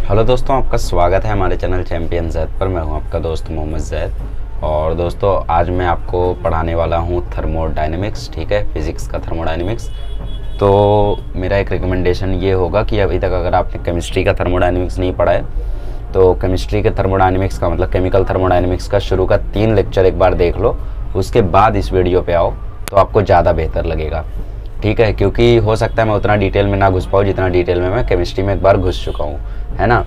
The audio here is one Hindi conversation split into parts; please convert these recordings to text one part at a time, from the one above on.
हेलो दोस्तों, आपका स्वागत है हमारे चैनल चैंपियन जैद पर। मैं हूं आपका दोस्त मोहम्मद जैद। और दोस्तों, आज मैं आपको पढ़ाने वाला हूं थर्मोडायनेमिक्स। ठीक है, फिज़िक्स का थर्मोडायनेमिक्स। तो मेरा एक रिकमेंडेशन ये होगा कि अभी तक अगर आपने केमिस्ट्री का थर्मोडायनेमिक्स नहीं पढ़ा है तो केमिस्ट्री के थर्मोडायनेमिक्स का मतलब केमिकल थर्मोडायनेमिक्स का शुरू का 3 लेक्चर एक बार देख लो, उसके बाद इस वीडियो पे आओ तो आपको ज़्यादा बेहतर लगेगा। ठीक है, क्योंकि हो सकता है मैं उतना डिटेल में ना घुस पाऊँ जितना डिटेल में मैं केमिस्ट्री में एक बार घुस चुका हूँ, है ना।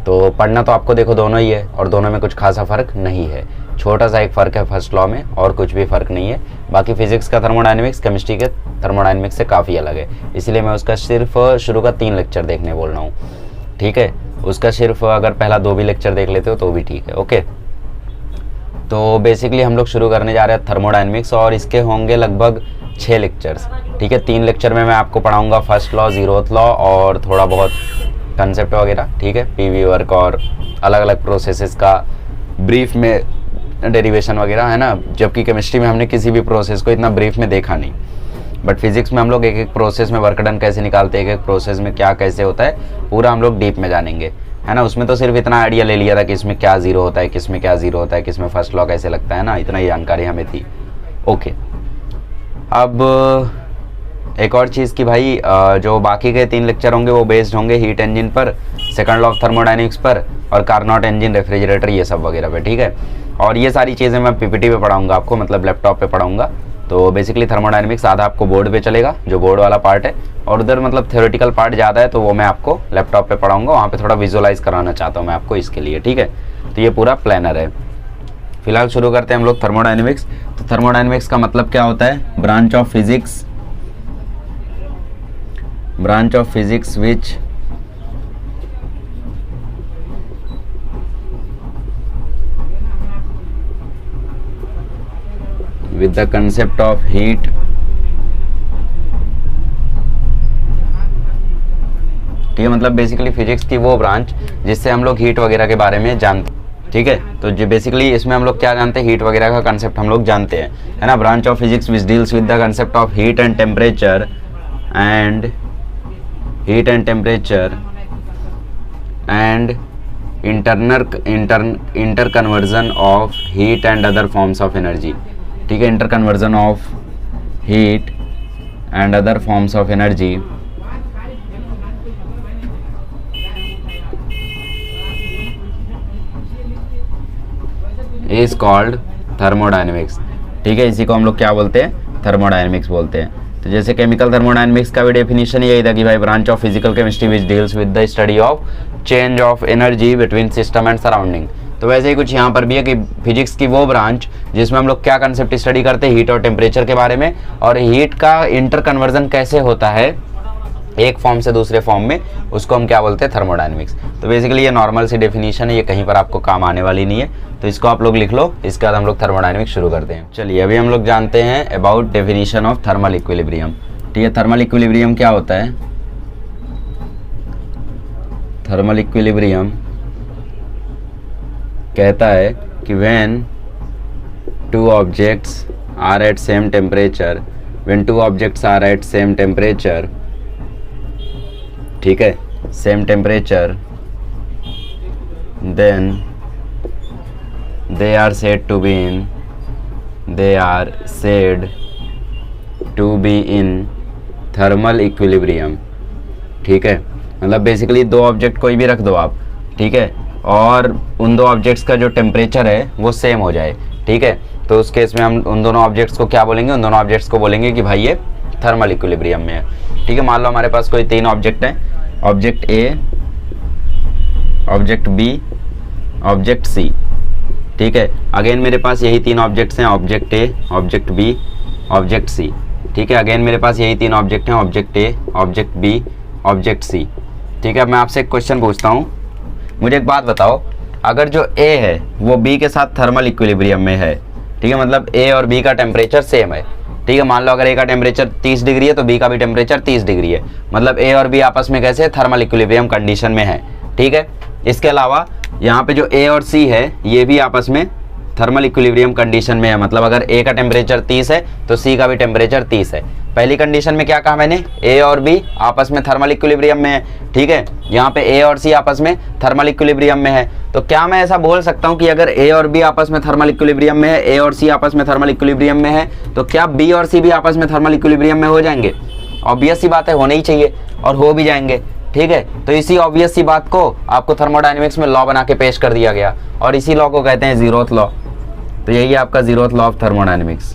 तो पढ़ना तो आपको देखो दोनों ही है और दोनों में कुछ खासा फ़र्क नहीं है। छोटा सा एक फ़र्क है फर्स्ट लॉ में, और कुछ भी फ़र्क नहीं है। बाकी फिजिक्स का थर्मोडायनेमिक्स केमिस्ट्री के थर्मोडायनेमिक्स से काफ़ी अलग है, इसलिए मैं उसका सिर्फ शुरू का 3 लेक्चर देखने बोल रहा हूँ। ठीक है, उसका सिर्फ अगर पहला 2 भी लेक्चर देख लेते हो तो भी ठीक है। ओके, तो बेसिकली हम लोग शुरू करने जा रहे हैं थर्मोडायनेमिक्स और इसके होंगे लगभग 6 लेक्चर्स। ठीक है, 3 लेक्चर में मैं आपको पढ़ाऊंगा फर्स्ट लॉ, 0th लॉ और थोड़ा बहुत कंसेप्ट वगैरह। ठीक है, पीवी वर्क और अलग अलग प्रोसेसेस का ब्रीफ में डेरिवेशन वगैरह, है ना। जबकि केमिस्ट्री में हमने किसी भी प्रोसेस को इतना ब्रीफ में देखा नहीं, बट फिजिक्स में हम लोग एक एक प्रोसेस में वर्क डन कैसे निकालते हैं, एक एक प्रोसेस में क्या कैसे होता है, पूरा हम लोग डीप में जानेंगे, है ना। उसमें तो सिर्फ इतना आइडिया ले लिया था कि इसमें क्या ज़ीरो होता है, किसमें क्या ज़ीरो होता है, किसमें फर्स्ट लॉ कैसे लगता है ना, इतना ही जानकारी हमें थी। ओके, अब एक और चीज़ कि भाई जो बाकी के 3 लेक्चर होंगे वो बेस्ड होंगे हीट इंजन पर, सेकंड लॉ ऑफ थर्मोडायनेमिक्स पर और कार्नोट इंजन, रेफ्रिजरेटर, ये सब वगैरह पे। ठीक है, और ये सारी चीज़ें मैं पीपीटी पे पढ़ाऊंगा आपको, मतलब लैपटॉप पे पढ़ाऊंगा। तो बेसिकली थर्मोडायनेमिक्स आधा आपको बोर्ड पे चलेगा, जो बोर्ड वाला पार्ट है, और उधर मतलब थ्योरेटिकल पार्ट ज़्यादा है तो वो मैं आपको लैपटॉप पे पढ़ाऊंगा। वहाँ पे थोड़ा विजुअलाइज कराना चाहता हूँ मैं आपको इसके लिए। ठीक है, तो ये पूरा प्लानर है। फिलहाल शुरू करते हैं हम लोग थर्मोडायनेमिक्स। तो थर्मोडायनेमिक्स का मतलब क्या होता है? Branch of physics which with the concept of heat ठीक है, मतलब बेसिकली फिजिक्स की वो ब्रांच जिससे हम लोग हीट वगैरह के बारे में जानते हैं। ठीक है, तो जो बेसिकली इसमें हम लोग क्या जानते हैं, हीट वगैरह का कंसेप्ट हम लोग जानते हैं, है ना। Branch of physics which deals with the concept of heat and temperature and inter conversion of heat and other forms of energy. ठीक है, inter conversion of heat and other forms of energy is called thermodynamics. ठीक है, इसी को हम लोग क्या बोलते हैं? थर्मोडायनेमिक्स बोलते हैं। तो जैसे केमिकल थर्मोडायनेमिक्स का भी डेफिनेशन यही था कि भाई branch of physical chemistry which deals with the study of change of energy between system and surrounding. तो वैसे ही कुछ यहाँ पर भी है कि फिजिक्स की वो ब्रांच जिसमें हम लोग क्या कंसेप्ट स्टडी करते हैं, हीट और टेम्परेचर के बारे में, और हीट का इंटर कन्वर्जन कैसे होता है एक फॉर्म से दूसरे फॉर्म में, उसको हम क्या बोलते हैं? थर्मोडायनेमिक्स। तो बेसिकली ये नॉर्मल सी डेफिनेशन है, ये कहीं पर आपको काम आने वाली नहीं है, तो इसको आप लोग लिख लो। इसके बाद हम लोग थर्मोडायनेमिक्स शुरू करते हैं। चलिए, अभी हम लोग जानते हैं about definition of thermal equilibrium. ठीक है, थर्मल इक्विलिब्रियम क्या होता है? थर्मल इक्विलिब्रियम कहता है कि when two objects are at same temperature, ठीक है, same temperature, then they are said to be in thermal equilibrium। ठीक है, मतलब बेसिकली 2 ऑब्जेक्ट कोई भी रख दो आप, ठीक है, और उन 2 ऑब्जेक्ट्स का जो टेम्परेचर है वो सेम हो जाए। ठीक है, तो उस केस में हम उन दोनों ऑब्जेक्ट्स को क्या बोलेंगे? उन दोनों ऑब्जेक्ट्स को बोलेंगे कि भाई ये थर्मल इक्विलिब्रियम में है। ठीक है, मान लो हमारे पास कोई 3 ऑब्जेक्ट हैं, object A, object B, object C. ठीक है, अगेन मेरे पास यही 3 ऑब्जेक्ट्स हैं, object A, object B, object C. ठीक है, अगेन मेरे पास यही 3 ऑब्जेक्ट हैं, object A, object B, object C. ठीक है, अब मैं आपसे एक क्वेश्चन पूछता हूँ, मुझे एक बात बताओ, अगर जो ए है वो बी के साथ थर्मल इक्विलिब्रियम में है, ठीक है, मतलब ए और बी का टेम्परेचर सेम है। ठीक है, मान लो अगर ए का टेम्परेचर 30 डिग्री है तो बी का भी टेम्परेचर 30 डिग्री है, मतलब ए और बी आपस में कैसे? थर्मल इक्विलिब्रियम कंडीशन में है। ठीक है, इसके अलावा यहाँ पे जो ए और सी है ये भी आपस में थर्मल इक्विलिब्रियम कंडीशन में है, मतलब अगर ए का टेम्परेचर 30 है तो सी का भी टेम्परेचर 30 है। पहली कंडीशन में क्या कहा मैंने, ए और बी आपस में थर्मल इक्विलिब्रियम में है, ठीक है। यहाँ पे ए और सी आपस में थर्मल इक्विलिब्रियम में है। तो क्या मैं ऐसा बोल सकता हूँ कि अगर ए और बी आपस में थर्मल इक्विलिब्रियम में है, ए और सी आपस में थर्मल इक्विलिब्रियम में है, तो क्या बी और सी भी आपस में थर्मल इक्विलिब्रियम में हो जाएंगे? ऑब्वियस सी बात है, होने ही चाहिए और हो भी जाएंगे, ठीक है। तो इसी ऑब्वियस सी बात को आपको थर्मोडायनेमिक्स में लॉ बना के पेश कर दिया गया और इसी लॉ को कहते हैं जीरोथ लॉ। तो यही है आपका जीरोथ लॉ ऑफ थर्मोडायनेमिक्स,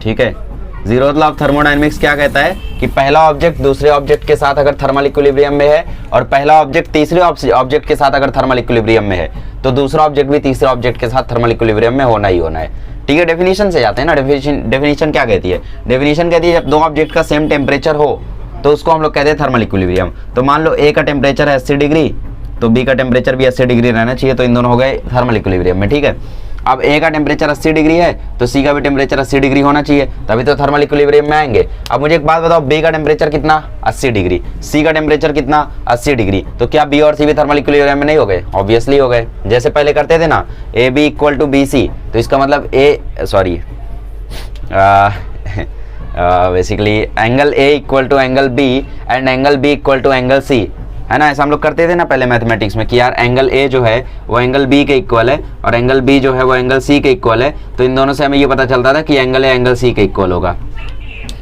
ठीक है। जीरोथ लॉ ऑफ थर्मोडायनेमिक्स क्या कहता है कि पहला ऑब्जेक्ट दूसरे ऑब्जेक्ट के साथ अगर थर्मल इक्विलिब्रियम में है और पहला ऑब्जेक्ट तीसरे ऑब्जेक्ट के साथ अगर थर्मल इक्विलिब्रियम में है, तो दूसरा ऑब्जेक्ट भी तीसरे ऑब्जेक्ट के साथ थर्मल इक्विलिब्रियम में होना ही होना है, ठीक है। डेफिनेशन से जाते हैं ना। डेफिनेशन क्या कहती है? डेफिनेशन कहती है जब दो ऑब्जेक्ट का सेम टेम्परेचर हो तो उसको हम लोग कहते हैं थर्मल इक्विलिब्रियम। तो मान लो ए का टेम्परेचर है 80 डिग्री, तो बी का टेम्परेचर भी 80 डिग्री रहना चाहिए, तो इन दोनों हो गए थर्मल इक्विलिब्रियम में, ठीक है। अब ए का टेम्परेचर 80 डिग्री है तो सी का भी टेम्परेचर 80 डिग्री होना चाहिए, तभी तो थर्मल इक्विलिब्रियम में आएंगे। अब मुझे एक बात बताओ, बी का टेम्परेचर कितना? 80 डिग्री, सी का टेम्परेचर कितना? 80 डिग्री, तो क्या बी और सी भी थर्मल इक्विलिब्रियम में नहीं हो गए? ऑब्वियसली हो गए। जैसे पहले करते थे ना, A B equal to B C, तो इसका मतलब basically angle A equal to angle B and angle B equal to angle C, है ना। ऐसा हम लोग करते थे ना पहले मैथमेटिक्स में कि यार एंगल ए जो है वो एंगल बी के इक्वल है और एंगल बी जो है वो एंगल सी के इक्वल है। तो इन दोनों से हमें ये पता चलता था कि एंगल ए एंगल सी के इक्वल होगा,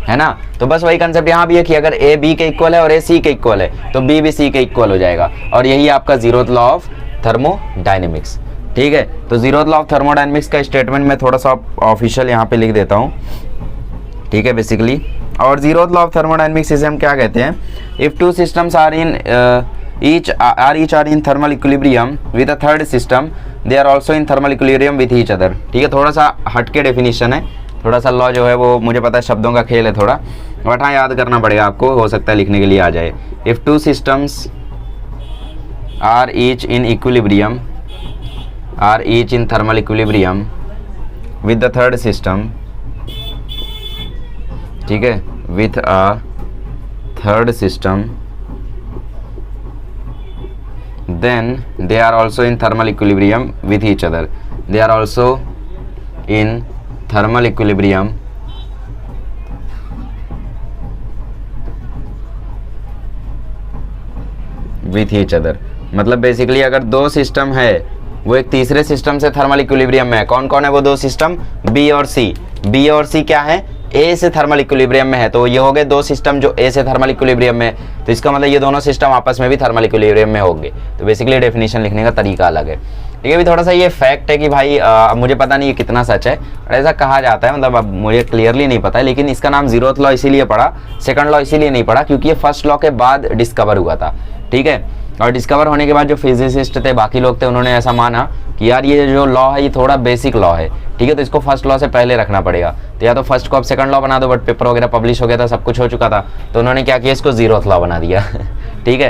है ना। तो बस वही कंसेप्ट यहाँ भी है कि अगर ए बी के इक्वल है और ए सी के इक्वल है तो बी भी सी के इक्वल हो जाएगा, और यही आपका जीरोथ लॉ ऑफ थर्मोडायनेमिक्स, ठीक है। तो जीरोथ लॉ ऑफ थर्मोडायनेमिक्स का स्टेटमेंट मैं थोड़ा सा ऑफिशियल यहाँ पे लिख देता हूँ, ठीक है, बेसिकली। और जीरोथ लॉ ऑफ थर्मोडायनेमिक्स इसे हम क्या कहते हैं? If two systems are in each are in thermal equilibrium with a third system, they are also in thermal equilibrium with each other, ठीक है। थोड़ा सा हटके डेफिनेशन है, थोड़ा सा लॉ जो है वो मुझे पता है शब्दों का खेल है थोड़ा, बट हाँ याद करना पड़ेगा आपको, हो सकता है लिखने के लिए आ जाए। If two systems are each in equilibrium, are each in thermal equilibrium with the third system, ठीक है, with a third system, then they are also in thermal equilibrium with each other, they are also in thermal equilibrium with each other। मतलब बेसिकली अगर दो सिस्टम है वो एक तीसरे सिस्टम से थर्मल इक्विलिब्रियम में है, कौन कौन है वो दो सिस्टम? बी और सी। बी और सी क्या है? ए से थर्मल इक्विलिब्रियम में है, तो ये हो गए दो सिस्टम जो ए से थर्मल इक्विलिब्रियम में है, तो इसका मतलब ये दोनों सिस्टम आपस में भी थर्मल इक्विलिब्रियम में होंगे। तो बेसिकली डेफिनेशन लिखने का तरीका अलग है, ठीक है। अभी थोड़ा सा ये फैक्ट है कि भाई मुझे पता नहीं ये कितना सच है, ऐसा कहा जाता है, मतलब अब मुझे क्लियरली नहीं पता है, लेकिन इसका नाम जीरोथ लॉ इसीलिए पड़ा, सेकंड लॉ इसीलिए नहीं पड़ा क्योंकि ये फर्स्ट लॉ के बाद डिस्कवर हुआ था, ठीक है। और डिस्कवर होने के बाद जो फिजिसिस्ट थे, बाकी लोग थे, उन्होंने ऐसा माना कि यार ये जो लॉ है ये थोड़ा बेसिक लॉ है, ठीक है, तो इसको फर्स्ट लॉ से पहले रखना पड़ेगा। तो या तो फर्स्ट को आप सेकंड लॉ बना दो, बट पेपर वगैरह पब्लिश हो गया था, सब कुछ हो चुका था, तो उन्होंने क्या किया, इसको जीरोथ लॉ बना दिया ठीक है।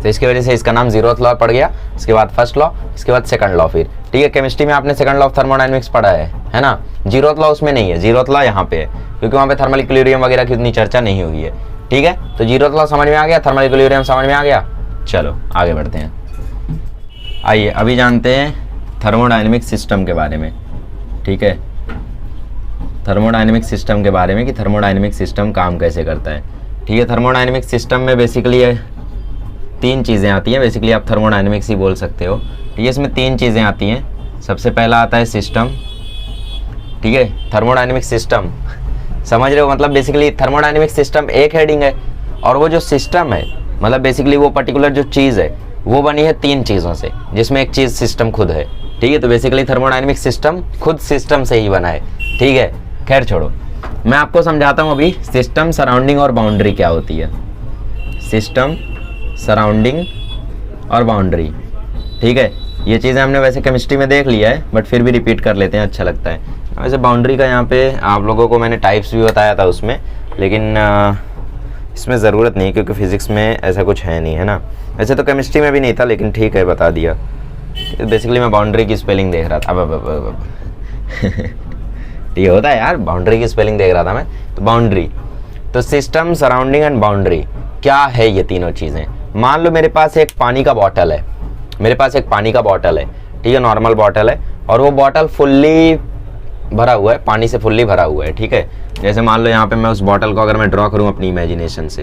तो इसकी वजह से इसका नाम जीरोथ लॉ पड़ गया, इसके बाद फर्स्ट लॉ, इसके बाद सेकंड लॉ, फिर ठीक है। केमिस्ट्री में आपने सेकंड लॉ ऑफ थर्मोडायनेमिक्स पढ़ा है ना। जीरोथ लॉ उसमें नहीं है, जीरोथ लॉ यहाँ पे है क्योंकि वहाँ पे थर्मल इक्विलिब्रियम वगैरह की उतनी चर्चा नहीं हुई है, ठीक है। तो जीरोथ लॉ समझ में आ गया, थर्मल इक्विलिब्रियम समझ में आ गया। चलो आगे बढ़ते हैं। आइए अभी जानते हैं थर्मोडायनेमिक सिस्टम के बारे में, ठीक है, थर्मोडायनेमिक सिस्टम के बारे में कि थर्मोडायनेमिक सिस्टम काम कैसे करता है, ठीक है। थर्मोडायनेमिक सिस्टम में बेसिकली तीन चीज़ें आती हैं, बेसिकली आप थर्मोडायनेमिक्स ही बोल सकते हो, ठीक है। इसमें तीन चीज़ें आती हैं। सबसे पहला आता है सिस्टम, ठीक है, थर्मोडायनेमिक सिस्टम, समझ रहे हो, मतलब बेसिकली थर्मोडायनेमिक सिस्टम एक हेडिंग है, और वो जो सिस्टम है मतलब बेसिकली वो पर्टिकुलर जो चीज़ है वो बनी है तीन चीज़ों से, जिसमें एक चीज़ सिस्टम खुद है, ठीक है। तो बेसिकली थर्मोडायनेमिक सिस्टम खुद सिस्टम से ही बना है, ठीक है। खैर छोड़ो, मैं आपको समझाता हूँ अभी सिस्टम, सराउंडिंग और बाउंड्री क्या होती है। सिस्टम, सराउंडिंग और बाउंड्री, ठीक है। ये चीज़ें हमने वैसे केमिस्ट्री में देख लिया है, बट फिर भी रिपीट कर लेते हैं, अच्छा लगता है। वैसे बाउंड्री का यहाँ पे आप लोगों को मैंने टाइप्स भी बताया था उसमें, लेकिन इसमें ज़रूरत नहीं क्योंकि फिजिक्स में ऐसा कुछ है नहीं, है ना। वैसे तो केमिस्ट्री में भी नहीं था, लेकिन ठीक है बता दिया। बेसिकली मैं बाउंड्री की स्पेलिंग देख रहा था, अब ये होता है यार, बाउंड्री की स्पेलिंग देख रहा था मैं। तो बाउंड्री, तो सिस्टम, सराउंडिंग एंड बाउंड्री क्या है ये तीनों चीज़ें। मान लो मेरे पास एक पानी का बॉटल है, मेरे पास एक पानी का बॉटल है, ठीक है, नॉर्मल बॉटल है, और वो बॉटल फुल्ली भरा हुआ है, पानी से फुल्ली भरा हुआ है, ठीक है। जैसे मान लो यहाँ पे मैं उस बॉटल को अगर मैं ड्रॉ करूँ अपनी इमेजिनेशन से,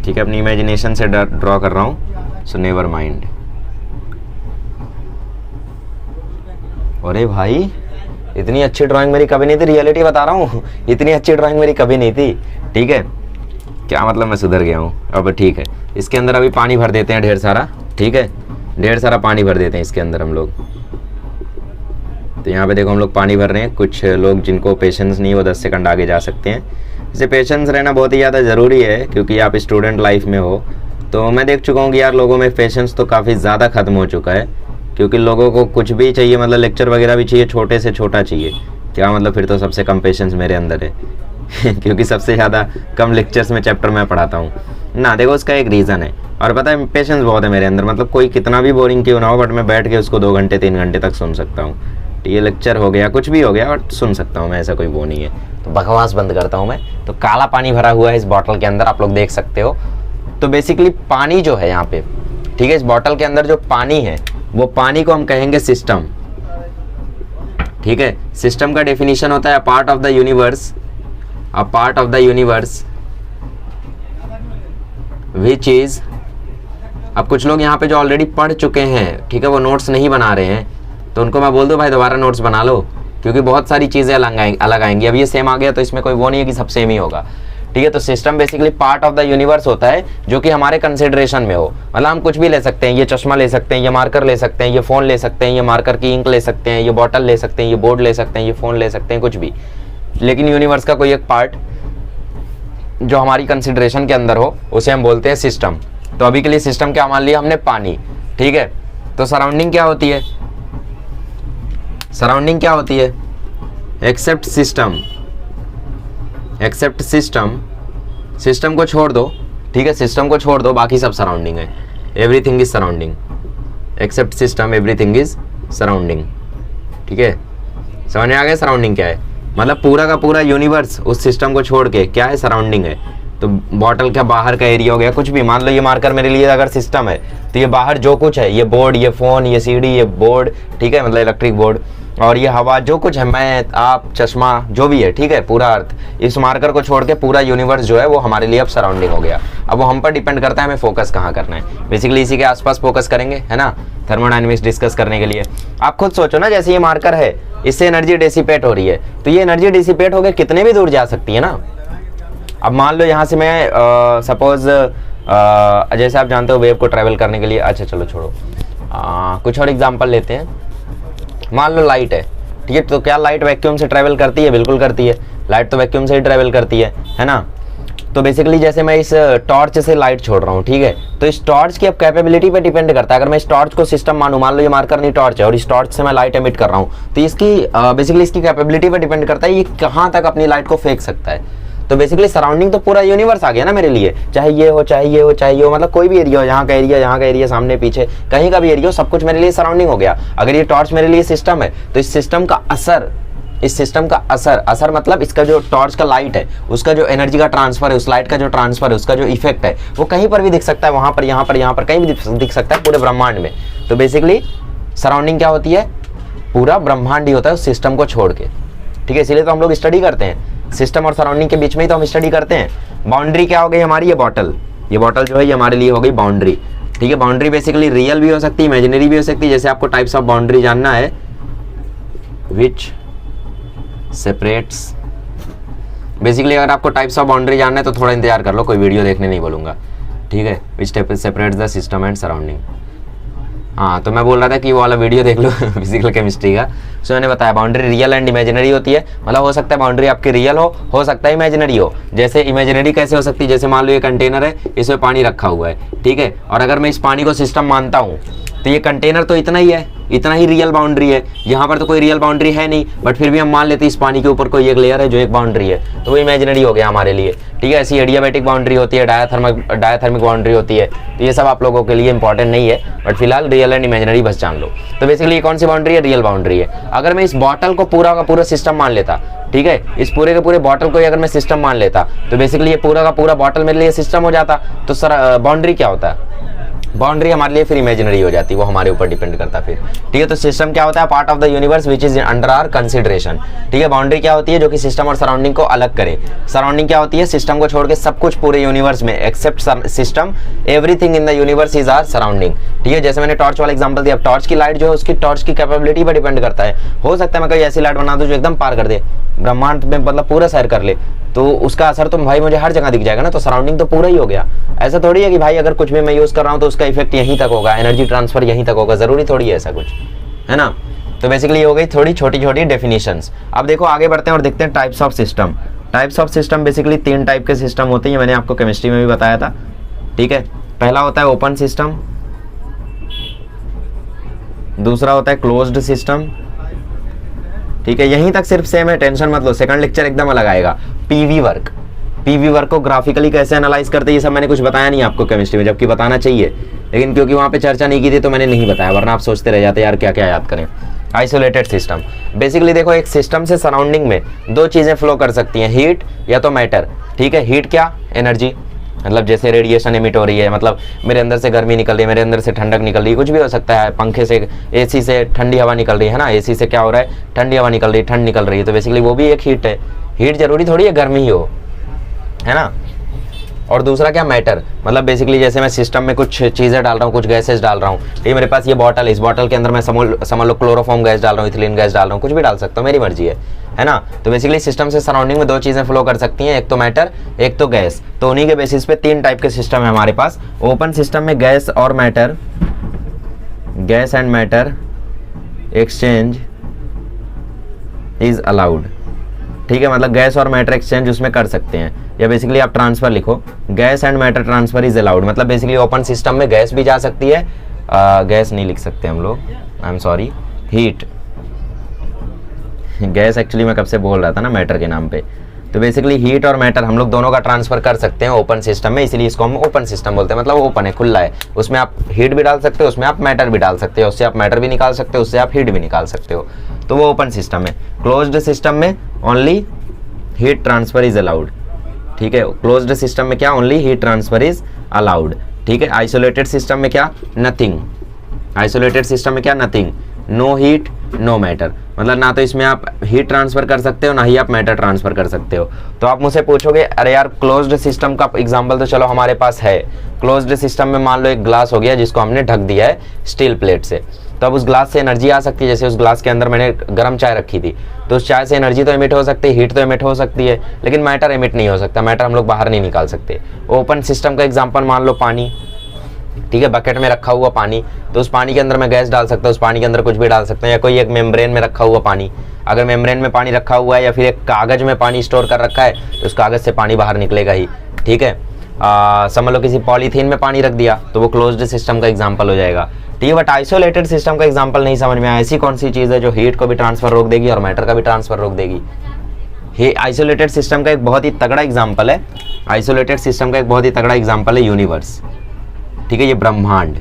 ठीक है, अपनी इमेजिनेशन से ड्रॉ कर रहा हूँ, सो नेवर माइंड। अरे भाई इतनी अच्छी ड्राइंग मेरी कभी नहीं थी, रियलिटी बता रहा हूँ, इतनी अच्छी ड्राइंग मेरी कभी नहीं थी, ठीक है। क्या मतलब, मैं सुधर गया हूँ अब, ठीक है। इसके अंदर अभी पानी भर देते हैं ढेर सारा, ठीक है, ढेर सारा पानी भर देते हैं इसके अंदर हम लोग। तो यहाँ पे देखो हम लोग पानी भर रहे हैं। कुछ लोग जिनको पेशेंस नहीं, वो 10 सेकंड आगे जा सकते हैं। इसे पेशेंस रहना बहुत ही ज़्यादा ज़रूरी है, क्योंकि आप स्टूडेंट लाइफ में हो। तो मैं देख चुका हूँ कि यार लोगों में पेशेंस तो काफ़ी ज़्यादा ख़त्म हो चुका है, क्योंकि लोगों को कुछ भी चाहिए, मतलब लेक्चर वगैरह भी चाहिए, छोटे से छोटा चाहिए। क्या मतलब, फिर तो सबसे कम पेशेंस मेरे अंदर है क्योंकि सबसे ज़्यादा कम लेक्चर्स में चैप्टर मैं पढ़ाता हूँ ना। देखो उसका एक रीज़न है, और पता है पेशेंस बहुत है मेरे अंदर। मतलब कोई कितना भी बोरिंग क्यों ना हो, बट मैं बैठ के उसको 2 घंटे 3 घंटे तक सुन सकता हूँ। ये लेक्चर हो गया, कुछ भी हो गया, बट सुन सकता हूँ मैं, ऐसा कोई वो नहीं है। तो बकवास बंद करता हूँ मैं। तो काला पानी भरा हुआ है इस बॉटल के अंदर, आप लोग देख सकते हो। तो बेसिकली पानी जो है यहाँ पे, ठीक है, इस बॉटल के अंदर जो पानी है, वो पानी को हम कहेंगे सिस्टम, ठीक है। सिस्टम का डेफिनेशन होता है a part of the universe, a part of the universe which is. अब कुछ लोग यहाँ पे जो ऑलरेडी पढ़ चुके हैं, ठीक है, वो नोट्स नहीं बना रहे हैं, तो उनको मैं बोल दूं भाई दोबारा नोट्स बना लो, क्योंकि बहुत सारी चीज़ें अलग आएंगी। अब ये सेम आ गया तो इसमें कोई वो नहीं है कि सब सेम ही होगा, ठीक है। तो system basically part of the universe होता है जो कि हमारे कंसिडरेशन में हो। मतलब हम कुछ भी ले सकते हैं, ये चश्मा ले सकते हैं, ये मार्कर ले सकते हैं, ये फ़ोन ले सकते हैं, ये मार्कर की इंक ले सकते हैं, ये बॉटल ले सकते हैं, ये बोर्ड ले सकते हैं, ये फ़ोन ले सकते हैं, कुछ भी। लेकिन यूनिवर्स का कोई एक पार्ट जो हमारी कंसिडरेशन के अंदर हो, उसे हम बोलते हैं सिस्टम। तो अभी के लिए सिस्टम क्या मान लिया हमने, पानी, ठीक है। तो सराउंडिंग क्या होती है, सराउंडिंग क्या होती है, except system, except system, system को छोड़ दो, ठीक है, सिस्टम को छोड़ दो, बाकी सब सराउंडिंग है। Everything is surrounding, except system, everything is surrounding, ठीक है। समझ में आ गया सराउंडिंग क्या है, मतलब पूरा का पूरा यूनिवर्स उस सिस्टम को छोड़ के क्या है, सराउंडिंग है। तो बॉटल का बाहर का एरिया हो गया, कुछ भी, मान लो ये मार्कर मेरे लिए अगर सिस्टम है, तो ये बाहर जो कुछ है, ये बोर्ड, ये फ़ोन, ये सीडी, ये बोर्ड, ठीक है, मतलब इलेक्ट्रिक बोर्ड, और ये हवा, जो कुछ है, मैं, आप, चश्मा, जो भी है, ठीक है, पूरा अर्थ, इस मार्कर को छोड़ के पूरा यूनिवर्स जो है वो हमारे लिए अब सराउंडिंग हो गया। अब वो हम पर डिपेंड करता है हमें फोकस कहाँ करना है। बेसिकली इसी के आसपास फोकस करेंगे, है ना, थर्मोडायनेमिक्स डिस्कस करने के लिए। आप खुद सोचो ना, जैसे ये मार्कर है, इससे एनर्जी डिसिपेट हो रही है, तो ये एनर्जी डिसिपेट होकर कितने भी दूर जा सकती है ना। अब मान लो यहाँ से मैं सपोज जैसे आप जानते हो वेव को ट्रैवल करने के लिए, अच्छा चलो छोड़ो, कुछ और एग्जांपल लेते हैं। मान लो लाइट है, ठीक है, तो क्या लाइट वैक्यूम से ट्रैवल करती है, बिल्कुल करती है, लाइट तो वैक्यूम से ही ट्रैवल करती है ना। तो बेसिकली जैसे मैं इस टॉर्च से लाइट छोड़ रहा हूँ, ठीक है, तो इस टॉर्च की अब कैपेबिलिटी पे डिपेंड करता है। अगर मैं इस टॉर्च को सिस्टम मानूं, मान लो ये मार्कर नहीं टॉर्च है, और इस टॉर्च से मैं लाइट एमिट कर रहा हूँ, तो इसकी बेसिकली इसकी कैपेबिलिटी पे डिपेंड करता है ये कहाँ तक अपनी लाइट को फेंक सकता है। तो बेसिकली सराउंडिंग तो पूरा यूनिवर्स आ गया ना मेरे लिए, चाहे ये हो, चाहे ये हो, चाहे ये हो, मतलब कोई भी एरिया हो, यहाँ का एरिया, यहाँ का एरिया, सामने पीछे कहीं का भी एरिया हो, सब कुछ मेरे लिए सराउंडिंग हो गया। अगर ये टॉर्च मेरे लिए सिस्टम है, तो इस सिस्टम का असर, इस सिस्टम का असर मतलब इसका जो टॉर्च का लाइट है, उसका जो एनर्जी का ट्रांसफर है, उस लाइट का जो ट्रांसफर है, उसका जो इफेक्ट है, वो कहीं पर भी दिख सकता है, वहां पर, यहाँ पर, यहाँ पर, कहीं भी दिख सकता है पूरे ब्रह्मांड में। तो बेसिकली सराउंडिंग क्या होती है, पूरा ब्रह्मांड ही होता है उस सिस्टम को छोड़ के, ठीक है। इसीलिए तो हम लोग स्टडी करते हैं, सिस्टम और सराउंडिंग के बीच में ही तो हम स्टडी करते हैं। बाउंड्री क्या हो गई हमारी, ये बॉटल जो है ये हमारे लिए हो गई बाउंड्री, ठीक है। बाउंड्री बेसिकली रियल भी हो सकती है, इमेजिनरी भी हो सकती है। जैसे आपको टाइप्स ऑफ बाउंड्री जानना है, विच सेपरेट्स, बेसिकली अगर आपको टाइप्स ऑफ बाउंड्री जानना है तो थोड़ा इंतजार कर लो, कोई वीडियो देखने नहीं बोलूँगा, ठीक है। Which separates the system and surrounding. हाँ, तो मैं बोल रहा था कि वो वाला वीडियो देख लो फिजिकल केमिस्ट्री का। सो मैंने बताया बाउंड्री रियल एंड इमेजिनरी होती है, मतलब हो सकता है बाउंड्री आपकी रियल हो सकता है इमेजिनरी हो। जैसे इमेजिनरी कैसे हो सकती है, जैसे मान लो ये कंटेनर है, इसमें पानी रखा हुआ है, ठीक है, और अगर मैं इस पानी को सिस्टम मानता हूँ, तो ये कंटेनर तो इतना ही है, इतना ही रियल बाउंड्री है। यहाँ पर तो कोई रियल बाउंड्री है नहीं, बट फिर भी हम मान लेते हैं इस पानी के ऊपर कोई एक लेयर है जो एक बाउंड्री है, तो वो इमेजिनरी हो गया हमारे लिए, ठीक है। ऐसी एडियाबैटिक बाउंड्री होती है, डायाथर्मिक बाउंड्री होती है, तो ये सब आप लोगों के लिए इंपॉर्टेंट नहीं है, बट फिलहाल रियल एंड इमेजिनरी बस जान लो। तो बेसिकली ये कौन सी बाउंड्री है, रियल बाउंड्री है। अगर मैं इस बॉटल को पूरा का पूरा सिस्टम मान लेता, ठीक है, इस पूरे के पूरे बॉटल को अगर मैं सिस्टम मान लेता, तो बेसिकली ये पूरा का पूरा बॉटल मेरे लिए सिस्टम हो जाता। तो सर बाउंड्री क्या होता है, बाउंड्री हमारे लिए फिर इमेजिनरी हो जाती है, वो हमारे ऊपर डिपेंड करता है फिर, ठीक है। तो सिस्टम क्या होता है, part of the universe which is under our consideration, ठीक है। बाउंड्री क्या होती है, जो कि सिस्टम और सराउंडिंग को अलग करे। सराउंडिंग क्या होती है, सिस्टम को छोड़ के सब कुछ पूरे यूनिवर्स में, except system, everything in the universe is our surrounding, ठीक है। जैसे मैंने टॉर्च वाला एग्जांपल दिया, टॉर्च की लाइट जो है उसकी टॉर्च की कैपेबिलिटी पर डिपेंड करता है। हो सकता है मैं कोई ऐसी लाइट बना दूं जो एकदम पार कर दे ब्रह्मांड में, मतलब पूरा सैर कर ले, तो उसका असर तो भाई मुझे हर जगह दिख जाएगा ना, तो सराउंडिंग तो पूरा ही हो गया। ऐसा थोड़ी है कि भाई अगर कुछ भी मैं यूज कर रहा हूँ तो उसका इफेक्ट यहीं तक होगा, एनर्जी ट्रांसफर यहीं तक होगा, जरूरी थोड़ी है ऐसा कुछ, है ना। तो बेसिकली ये हो गई थोड़ी छोटी छोटी डेफिनेशंस। अब देखो आगे बढ़ते हैं और देखते हैं types of system. Types of system basically 3 type के सिस्टम होते हैं, मैंने आपको केमिस्ट्री में भी बताया था, ठीक है। पहला होता है ओपन सिस्टम, दूसरा होता है क्लोज्ड सिस्टम, ठीक है। यहीं तक सिर्फ सेम है, टेंशन मत लो, सेकंड लेक्चर एकदम अलग आएगा। पीवी वर्क, पीवी वर्क को ग्राफिकली कैसे एनालाइज करते हैं ये सब मैंने कुछ बताया नहीं आपको केमिस्ट्री में, जबकि बताना चाहिए, लेकिन क्योंकि वहां पे चर्चा नहीं की थी तो मैंने नहीं बताया, वरना आप सोचते रह जाते यार क्या क्या याद करें। आइसोलेटेड सिस्टम, बेसिकली देखो एक सिस्टम से सराउंडिंग में 2 चीजें फ्लो कर सकती हैं, हीट या तो मैटर, ठीक है। हीट क्या, एनर्जी, मतलब जैसे रेडिएशन एमिट हो रही है, मतलब मेरे अंदर से गर्मी निकल रही है, मेरे अंदर से ठंडक निकल रही है, कुछ भी हो सकता है, पंखे से, एसी से ठंडी हवा निकल रही है ना, एसी से क्या हो रहा है, ठंडी हवा निकल रही है, ठंड निकल रही है, तो बेसिकली वो भी एक हीट है। हीट जरूरी थोड़ी है गर्मी ही हो, है ना। और दूसरा क्या, मैटर, मतलब बेसिकली जैसे मैं सिस्टम में कुछ चीज़ें डाल रहा हूँ, कुछ गैसेस डाल रहा हूँ, ठीक, मेरे पास ये बॉटल है, इस बॉटल के अंदर मैं समझ लो क्लोरोफॉर्म गैस डाल रहा हूँ, इथिलीन गैस डाल रहा हूँ, कुछ भी डाल सकता हूँ, मेरी मर्जी है ना। तो बेसिकली सिस्टम से सराउंडिंग में 2 चीज़ें फ्लो कर सकती हैं, एक तो मैटर, एक तो गैस। तो उन्हीं के बेसिस पे 3 टाइप के सिस्टम है हमारे पास। ओपन सिस्टम में गैस और matter, gas and matter exchange is allowed, ठीक है। मतलब गैस और मैटर एक्सचेंज उसमें कर सकते हैं, या बेसिकली आप ट्रांसफर लिखो, gas and matter transfer is allowed, मतलब बेसिकली ओपन सिस्टम में गैस भी जा सकती है, गैस नहीं लिख सकते हम लोग, I am sorry, heat, gas actually मैं कब से बोल रहा था ना मैटर के नाम पे। तो बेसिकली हीट और मैटर हम लोग दोनों का ट्रांसफर कर सकते हैं ओपन सिस्टम में, इसलिए इसको हम ओपन सिस्टम बोलते हैं, मतलब ओपन है, खुला है, उसमें आप हीट भी डाल सकते हो, उसमें आप मैटर भी डाल सकते हो, उससे आप मैटर भी निकाल सकते हो, उससे आप हीट भी निकाल सकते हो, तो वो ओपन सिस्टम है। क्लोज्ड सिस्टम में only heat transfer is allowed, ठीक है। क्लोज्ड सिस्टम में क्या, only heat transfer is allowed, ठीक है। आइसोलेटेड सिस्टम में क्या, नथिंग, आइसोलेटेड सिस्टम में क्या, nothing, no heat no matter, मतलब ना तो इसमें आप हीट ट्रांसफर कर सकते हो ना ही आप मैटर ट्रांसफर कर सकते हो। तो आप मुझसे पूछोगे अरे यार क्लोज्ड सिस्टम का एग्जांपल तो चलो हमारे पास है, क्लोज्ड सिस्टम में मान लो एक ग्लास हो गया जिसको हमने ढक दिया है स्टील प्लेट से, तो अब उस ग्लास से एनर्जी आ सकती है, जैसे उस ग्लास के अंदर मैंने गर्म चाय रखी थी, तो उस चाय से एनर्जी तो एमिट हो सकती है, हीट तो एमिट हो सकती है, लेकिन मैटर एमिट नहीं हो सकता, मैटर हम लोग बाहर नहीं निकाल सकते। ओपन सिस्टम का एग्जांपल मान लो पानी, ठीक है, बकेट में रखा हुआ पानी, तो उस पानी के अंदर मैं गैस डाल सकता हूँ, उस पानी के अंदर कुछ भी डाल सकते हैं, या कोई एक मेम्ब्रेन में रखा हुआ पानी, अगर मेम्ब्रेन में पानी रखा हुआ है या फिर एक कागज में पानी स्टोर कर रखा है तो उस कागज से पानी बाहर निकलेगा ही, ठीक है। समझ लो किसी पॉलीथीन में पानी रख दिया तो वो क्लोज्ड सिस्टम का एग्जांपल हो जाएगा, ठीक है। बट आइसोलेटेड सिस्टम का एग्जांपल नहीं समझ में आया, ऐसी कौन सी चीज़ है जो हीट को भी ट्रांसफर रोक देगी और मैटर का भी ट्रांसफर रोक देगी। ये आइसोलेटेड सिस्टम का एक बहुत ही तगड़ा एग्जाम्पल है, आइसोलेटेड सिस्टम का एक बहुत ही तगड़ा एग्जाम्पल है यूनिवर्स, ठीक है। ये ब्रह्मांड,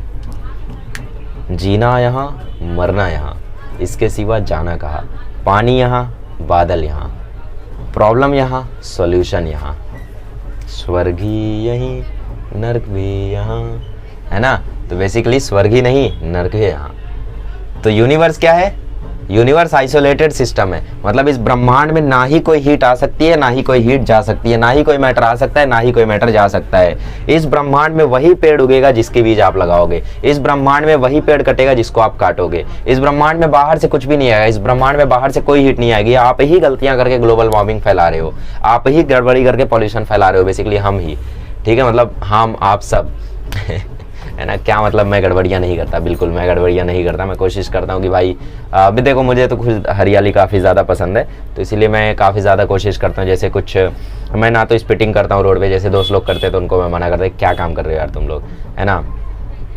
जीना यहाँ मरना यहाँ, इसके सिवा जाना कहाँ, पानी यहाँ बादल यहाँ, प्रॉब्लम यहाँ सॉल्यूशन यहाँ, स्वर्ग ही यहीं नर्क भी यहाँ, है ना। तो बेसिकली स्वर्ग ही नहीं नर्क है यहाँ। तो यूनिवर्स क्या है, यूनिवर्स आइसोलेटेड सिस्टम है, मतलब इस ब्रह्मांड में ना ही कोई हीट आ सकती है ना ही कोई हीट जा सकती है, ना ही कोई मैटर आ सकता है ना ही कोई मैटर जा सकता है। इस ब्रह्मांड में वही पेड़ उगेगा जिसके बीज आप लगाओगे, इस ब्रह्मांड में वही पेड़ कटेगा जिसको आप काटोगे, इस ब्रह्मांड में बाहर से कुछ भी नहीं आएगा, इस ब्रह्मांड में बाहर से कोई हीट नहीं आएगी। आप ही गलतियां करके ग्लोबल वार्मिंग फैला रहे हो, आप ही गड़बड़ी करके पॉल्यूशन फैला रहे हो, बेसिकली हम ही, ठीक है, मतलब हम आप सब है ना। क्या मतलब मैं गड़बड़ियाँ नहीं करता, बिल्कुल मैं गड़बड़ियाँ नहीं करता, मैं कोशिश करता हूँ कि भाई अभी देखो मुझे तो खुद हरियाली काफ़ी ज़्यादा पसंद है, तो इसीलिए मैं काफ़ी ज़्यादा कोशिश करता हूँ। जैसे कुछ मैं ना तो स्पिटिंग करता हूँ रोड पे, जैसे दोस्त लोग करते तो उनको मैं मना करता क्या काम कर रहे हो यार तुम लोग, है ना।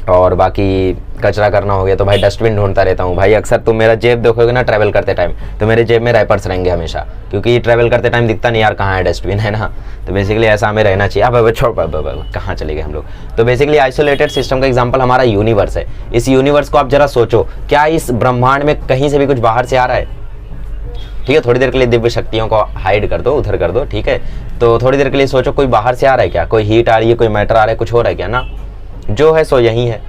और बाकी कचरा करना हो गया तो भाई डस्टबिन ढूंढता रहता हूँ भाई। अक्सर तुम मेरा जेब देखोगे ना ट्रैवल करते टाइम, तो मेरे जेब में रैपर्स रहेंगे हमेशा, क्योंकि ट्रैवल करते टाइम दिखता नहीं यार कहाँ है डस्टबिन, है ना। तो बेसिकली ऐसा हमें रहना चाहिए। अब छोड़ कहाँ चले गए हम लोग। तो बेसिकली आइसोलेटेड सिस्टम का एग्जाम्पल हमारा यूनिवर्स है। इस यूनिवर्स को आप जरा सोचो, क्या इस ब्रह्मांड में कहीं से भी कुछ बाहर से आ रहा है, ठीक है। थोड़ी देर के लिए दिव्य शक्तियों को हाइड कर दो, उधर कर दो, ठीक है। तो थोड़ी देर के लिए सोचो कोई बाहर से आ रहा है क्या, कोई हीट आ रही है, कोई मैटर आ रहा है, कुछ हो रहा है क्या, ना। जो है सो यही है,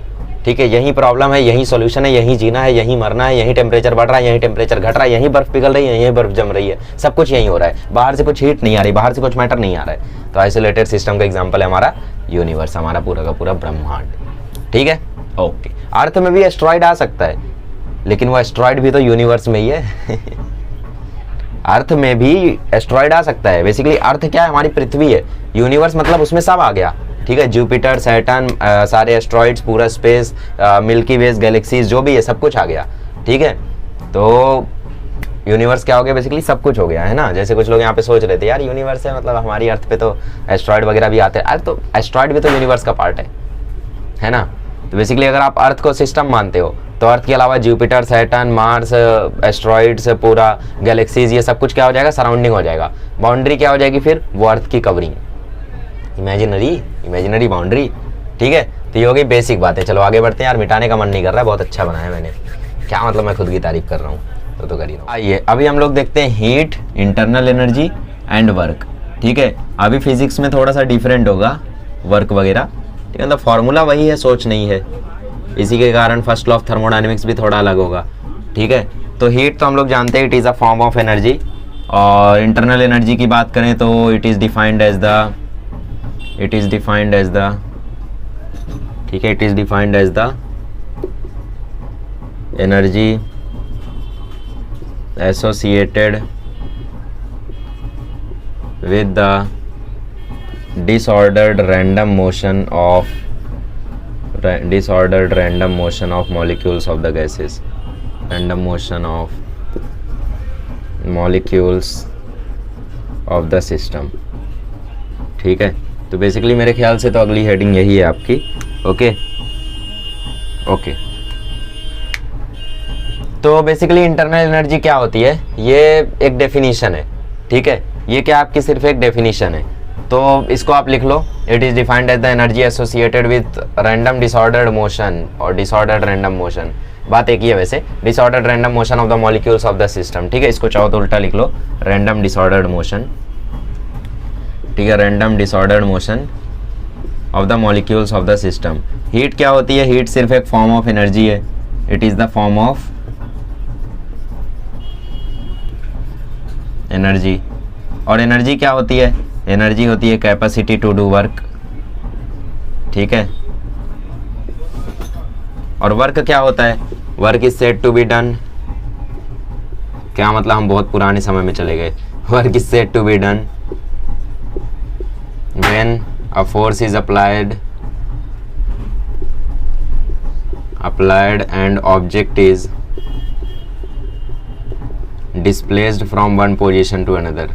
ठीक है, यही प्रॉब्लम है, यही सॉल्यूशन है, यही जीना है, यही मरना है, यही टेम्परेचर बढ़ रहा है, यही टेम्परेचर घट रहा है, यही बर्फ पिघल रही है, यही बर्फ जम रही है, सब कुछ यही हो रहा है, बाहर से कुछ हीट नहीं आ रही, बाहर से कुछ मैटर नहीं आ रहा है। तो आइसोलेटेड सिस्टम का एग्जाम्पल है हमारा यूनिवर्स, हमारा पूरा का पूरा ब्रह्मांड, ठीक है। ओके, अर्थ में भी एस्ट्रॉइड आ सकता है, लेकिन वो एस्ट्रॉइड भी तो यूनिवर्स में ही है अर्थ में भी एस्ट्रॉइड आ सकता है। बेसिकली अर्थ क्या है, हमारी पृथ्वी है, यूनिवर्स मतलब उसमें सब आ गया, ठीक है, जुपिटर, सैटर्न, सारे एस्ट्रॉइड्स, पूरा स्पेस, मिल्की वेज, गैलेक्सीज, जो भी है सब कुछ आ गया, ठीक है। तो यूनिवर्स क्या हो गया, बेसिकली सब कुछ हो गया, है ना। जैसे कुछ लोग यहाँ पे सोच रहे थे यार यूनिवर्स है मतलब हमारी अर्थ पे तो एस्ट्रॉइड वगैरह भी आते हैं, अरे तो एस्ट्रॉइड भी तो यूनिवर्स का पार्ट है ना। तो बेसिकली अगर आप अर्थ को सिस्टम मानते हो तो अर्थ के अलावा जुपिटर, सैटर्न, मार्स, एस्ट्रॉइड्स, पूरा गैलेक्सीज, ये सब कुछ क्या हो जाएगा, सराउंडिंग हो जाएगा। बाउंड्री क्या हो जाएगी फिर, वो अर्थ की कवरिंग, इमेजिनरी बाउंड्री, ठीक है। तो ये हो गई बेसिक बात है। चलो आगे बढ़ते हैं यार, मिटाने का मन नहीं कर रहा है, बहुत अच्छा बनाया मैंने, क्या मतलब मैं खुद की तारीफ कर रहा हूँ तो कर ही रहा हूँ। आइए अभी हम लोग देखते हैं heat, internal energy and work, ठीक है। अभी फिजिक्स में थोड़ा सा डिफरेंट होगा वर्क वगैरह, ठीक है, मतलब फॉर्मूला वही है, सोच नहीं है, इसी के कारण फर्स्ट लॉ ऑफ थर्मोडायनेमिक्स भी थोड़ा अलग होगा, ठीक है। तो हीट तो हम लोग जानते हैं it is a form of energy, और इंटरनल एनर्जी की बात करें तो it is defined as the ठीक है, it is defined as the energy associated with the disordered random motion of molecules of the gases, random motion of molecules of the system, ठीक है। तो बेसिकली मेरे ख्याल से तो अगली हेडिंग यही है आपकी, ओके। तो बेसिकली इंटरनल एनर्जी क्या होती है, ये एक डेफिनेशन है, ठीक है, ये क्या आपकी सिर्फ एक डेफिनेशन है। तो इसको आप लिख लो, it is defined as the energy associated with random disordered motion और डिसऑर्डर्ड रैंडम मोशन, बात एक ही है वैसे, disordered random motion of the molecules of the system, ठीक है। इसको चाहो तो उल्टा लिख लो, रैंडम डिसऑर्डर्ड मोशन, ठीक है, random disordered motion of the molecules of the system. Heat क्या होती है, हीट सिर्फ एक फॉर्म ऑफ एनर्जी है, it is the form of energy. और एनर्जी क्या होती है, एनर्जी होती है कैपेसिटी टू डू वर्क, ठीक है। और वर्क क्या होता है, work is said to be done, क्या मतलब हम बहुत पुराने समय में चले गए। Work is said to be done when a force is applied and object is displaced from one position to another,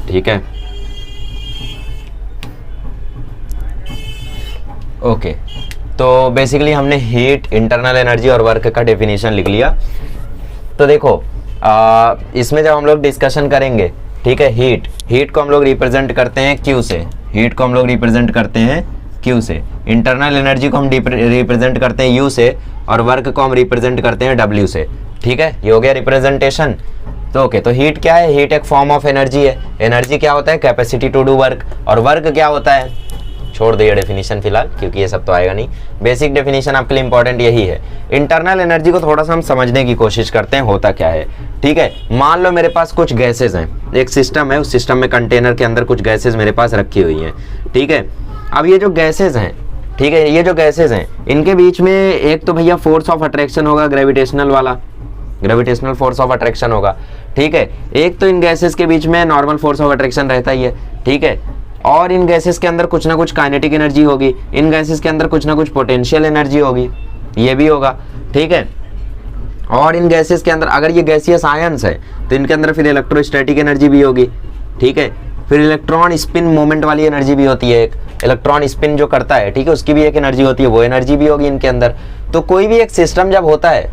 ठीक है, ओके। तो बेसिकली हमने हीट, इंटरनल एनर्जी और वर्क का डेफिनेशन लिख लिया। तो देखो इसमें जब हम लोग डिस्कशन करेंगे, ठीक है, हीट को हम लोग रिप्रेजेंट करते हैं Q से, इंटरनल एनर्जी को हम रिप्रेजेंट करते हैं U से, और वर्क को हम रिप्रेजेंट करते हैं W से, ठीक है। ये हो गया रिप्रेजेंटेशन। तो ओके, तो हीट क्या है, हीट एक फॉर्म ऑफ एनर्जी है। एनर्जी क्या होता है, कैपेसिटी टू डू वर्क। और वर्क क्या होता है, छोड़ दो ये डेफिनेशन फिलहाल, क्योंकि ये सब तो आएगा नहीं, बेसिक डेफिनेशन आपके लिए इंपॉर्टेंट यही है। इंटरनल एनर्जी को थोड़ा सा हम समझने की कोशिश करते हैं होता क्या है, ठीक है। मान लो मेरे पास कुछ गैसेज हैं, एक सिस्टम है, उस सिस्टम में कंटेनर के अंदर कुछ गैसेज मेरे पास रखी हुई हैं, ठीक है। अब ये जो गैसेज हैं, ठीक है, ये जो गैसेज हैं इनके बीच में एक तो भैया फोर्स ऑफ अट्रैक्शन होगा, ग्रेविटेशनल वाला, ग्रेविटेशनल फोर्स ऑफ अट्रैक्शन होगा, ठीक है। एक तो इन गैसेज के बीच में नॉर्मल फोर्स ऑफ अट्रैक्शन रहता ही है, ठीक है। और इन गैसेस के अंदर कुछ ना कुछ काइनेटिक एनर्जी होगी, इन गैसेस के अंदर कुछ ना कुछ पोटेंशियल एनर्जी होगी, ये भी होगा, ठीक है। और इन गैसेस के अंदर अगर ये गैसियस आयंस है तो इनके अंदर फिर इलेक्ट्रोस्टैटिक एनर्जी भी होगी, ठीक है। फिर इलेक्ट्रॉन स्पिन मोमेंट वाली एनर्जी भी होती है, एक इलेक्ट्रॉन स्पिन जो करता है, ठीक है, उसकी भी एक एनर्जी होती है, वो एनर्जी भी होगी इनके अंदर। तो कोई भी एक सिस्टम जब होता है,